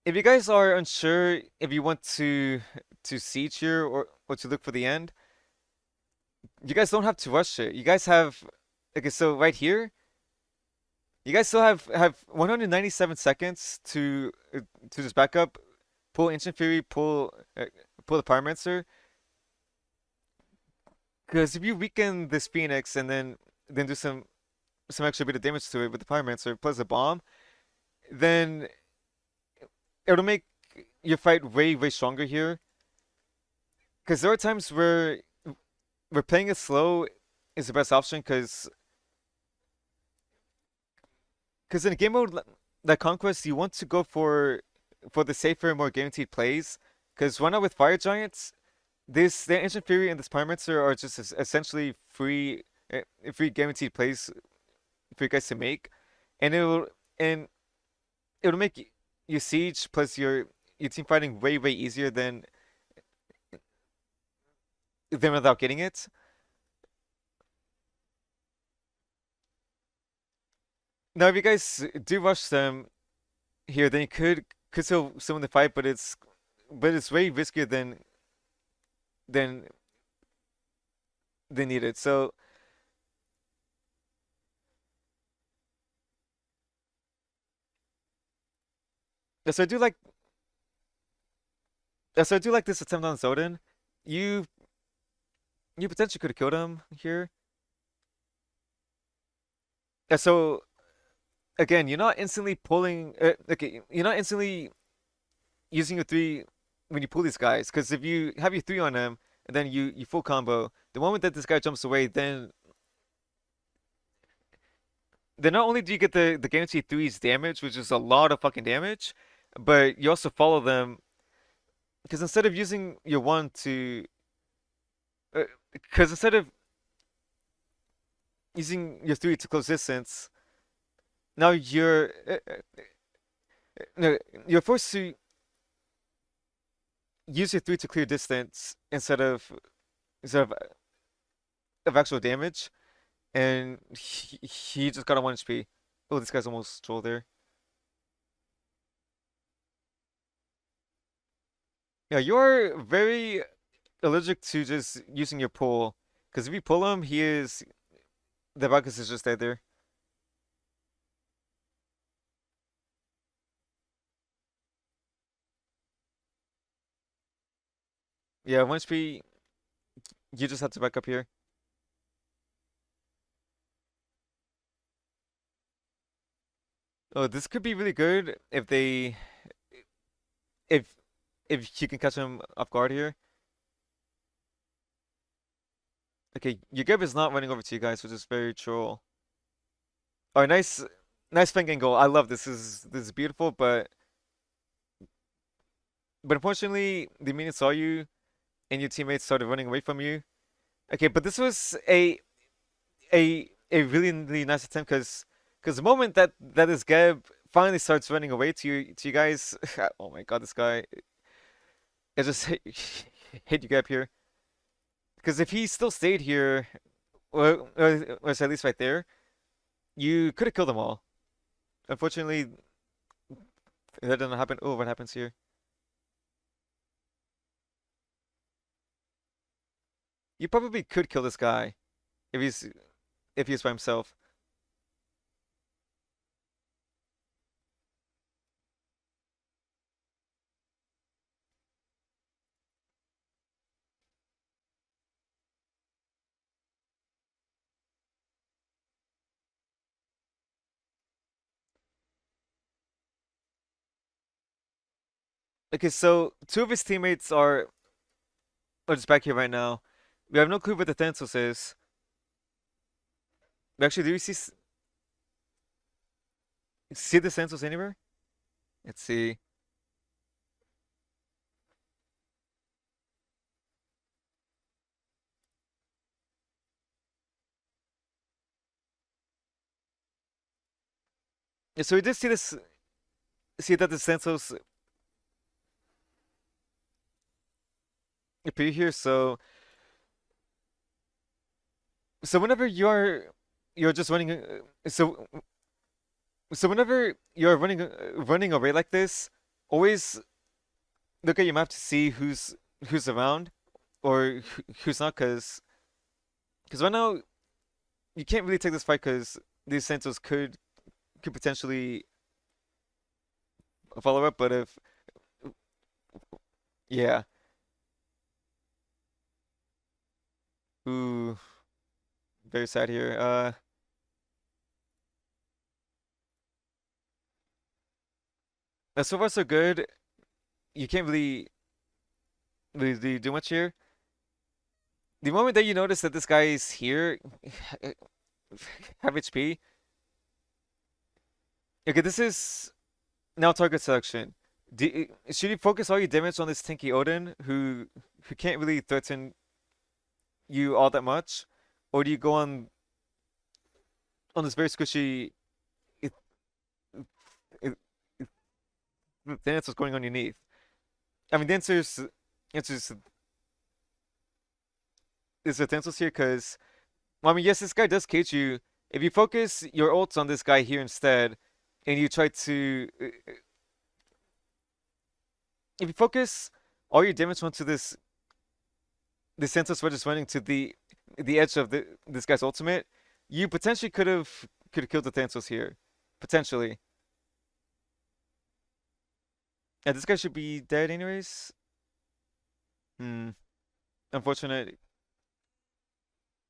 if you guys are unsure if you want to siege here or to look for the end, you guys don't have to rush it. You guys have okay, so right here, you guys still have 197 seconds to just back up, pull Ancient Fury, pull the Pyromancer, Because if you weaken this Phoenix and then do some extra bit of damage to it with the Pyromancer plus a bomb, then it'll make your fight way stronger here. Because there are times where playing it slow is the best option. Because in a game mode like Conquest, you want to go for the safer, more guaranteed plays. Because right now with Fire Giants, the Ancient Fury and this Pyromancer are just essentially free guaranteed plays for you guys to make, and and it'll make your siege plus your team fighting way easier than without getting it. Now, if you guys do rush them here, then you could still win the fight, but it's way riskier than than needed. So I do like so I do like this attempt on Zoden. You you potentially could have killed him here. So again, you're not instantly pulling. Okay, you're not instantly using your three when you pull these guys. Because if you have your three on him and then you full combo, the moment that this guy jumps away, then not only do you get the guaranteed threes damage, which is a lot of fucking damage, but you also follow them. Because instead of using your one to, because instead of using your three to close distance, now no, you're forced to use your three to clear distance instead of actual damage, and he just got a 1 HP. Oh, this guy's almost troll there. Yeah, you're very allergic to just using your pull, because if you pull him, the Bacchus is just dead there. Yeah, 1 HP, you just have to back up here. Oh, this could be really good if if you can catch him off guard here. Okay, Yugeb is not running over to you guys, which is very troll. Oh, nice flank angle. I love this. This is beautiful, but unfortunately, the minions saw you and your teammates started running away from you. Okay, but this was a really nice attempt because the moment that this Geb finally starts running away to you guys, oh my God, this guy it just hit you Geb here. Because if he still stayed here, or at least right there, you could have killed them all. Unfortunately, that didn't happen. Oh, what happens here? You probably could kill this guy if he's by himself. Okay, so two of his teammates are just back here right now. We have no clue what the Thanatos is. Actually, do you see the Thanatos anywhere? Let's see. Yeah, so we did see that the Thanatos appear here. So whenever you're just running, so whenever you're running away like this, always look at your map to see who's around or who's not, because right now you can't really take this fight because these Santos could potentially follow up, but if yeah, Ooh, very sad here. So far so good. You can't really do much here. The moment that you notice that this guy is here, have HP. Okay, this is now target selection. Should you focus all your damage on this tanky Odin, who can't really threaten you all that much, or do you go on this very squishy it, then it's what's going on underneath? I mean, the answer is the utensils here because, well, I mean, yes, this guy does cage you. If you focus your ults on this guy here instead, and you try to, if you focus all your damage onto this Sentinel Sword is running to the edge of this guy's ultimate, you potentially could have killed the Thanatos here, potentially. And this guy should be dead anyways. Hmm. Unfortunate.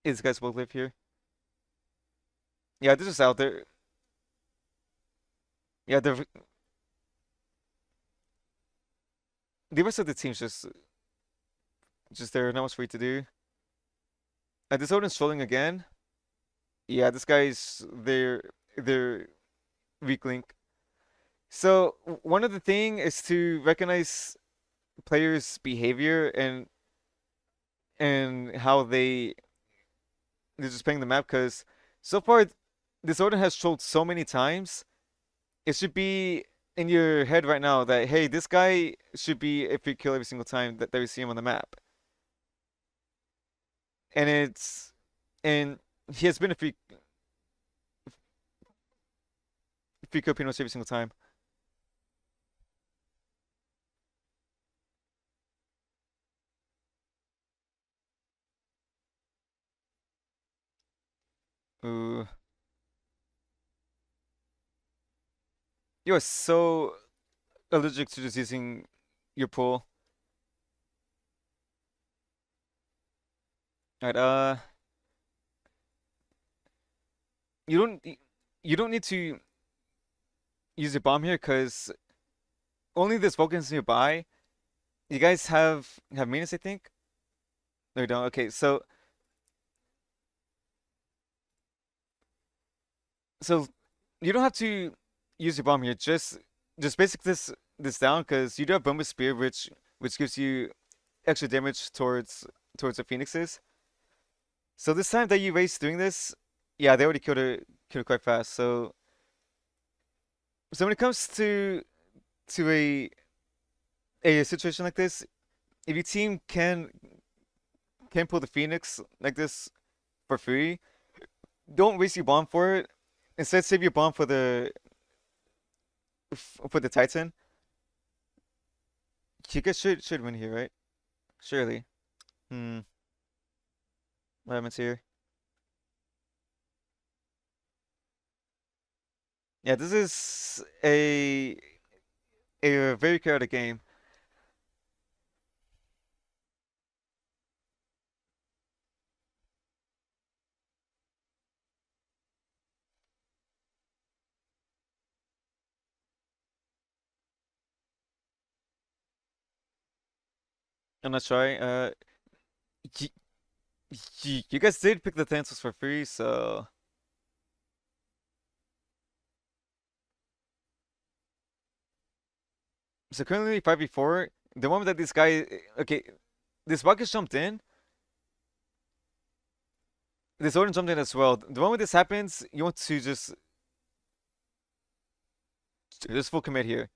These guys both live here. Yeah, they're just out there. Yeah, the rest of the team's just there, not much for you to do. This Odin's trolling again. Yeah, this guy's their weak link. So one of the thing is to recognize players' behavior and how they're just playing the map. Because so far this Odin has trolled so many times. It should be in your head right now that hey, this guy should be a free kill every single time that we see him on the map. And and he has been a free kill pretty much every single time. Ooh. You are so allergic to just using your pull. Alright, you don't you don't need to use your bomb here because only this Vulcan's nearby. You guys have Venus, I think. No, you don't. Okay, so you don't have to use your bomb here. Just basic this down because you do have Bomber Spear, which gives you extra damage towards the Phoenixes. So this time that you race doing this, yeah, they already killed it quite fast. So when it comes to a situation like this, if your team can pull the Phoenix like this for free, don't waste your bomb for it. Instead, save your bomb for the Titan. You guys should win here, right? Surely. Hmm. What happens here? Yeah, this is a very chaotic game. I'm not sure. Y you guys did pick the Thanos for free, so currently 5v4. The moment that this guy, okay, this Bucket jumped in, this Odin jumped in as well. The moment this happens, you want to just full commit here.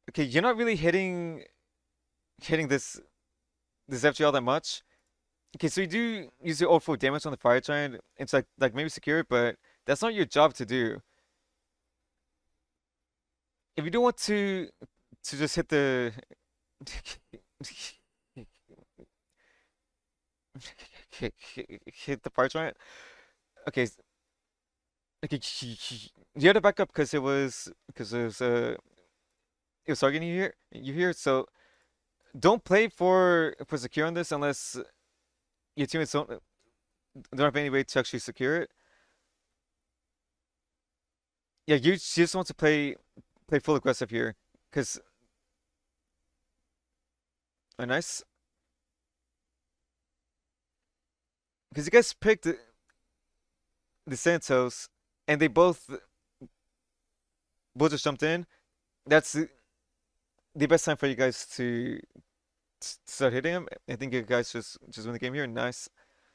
Okay, you're not really hitting this FG all that much. Okay, so you do use your ult for damage on the fire giant. It's like maybe secure it, but that's not your job to do. If you don't want to just hit the hit the fire giant. Okay, okay, you had to back up because it was targeting you here. So don't play for secure on this unless your teammates don't have any way to actually secure it. Yeah, you just want to play full aggressive here, cause nice, cause you guys picked the Santos, and they both just jumped in. That's the best time for you guys to start hitting him. I think you guys just win the game here. Nice.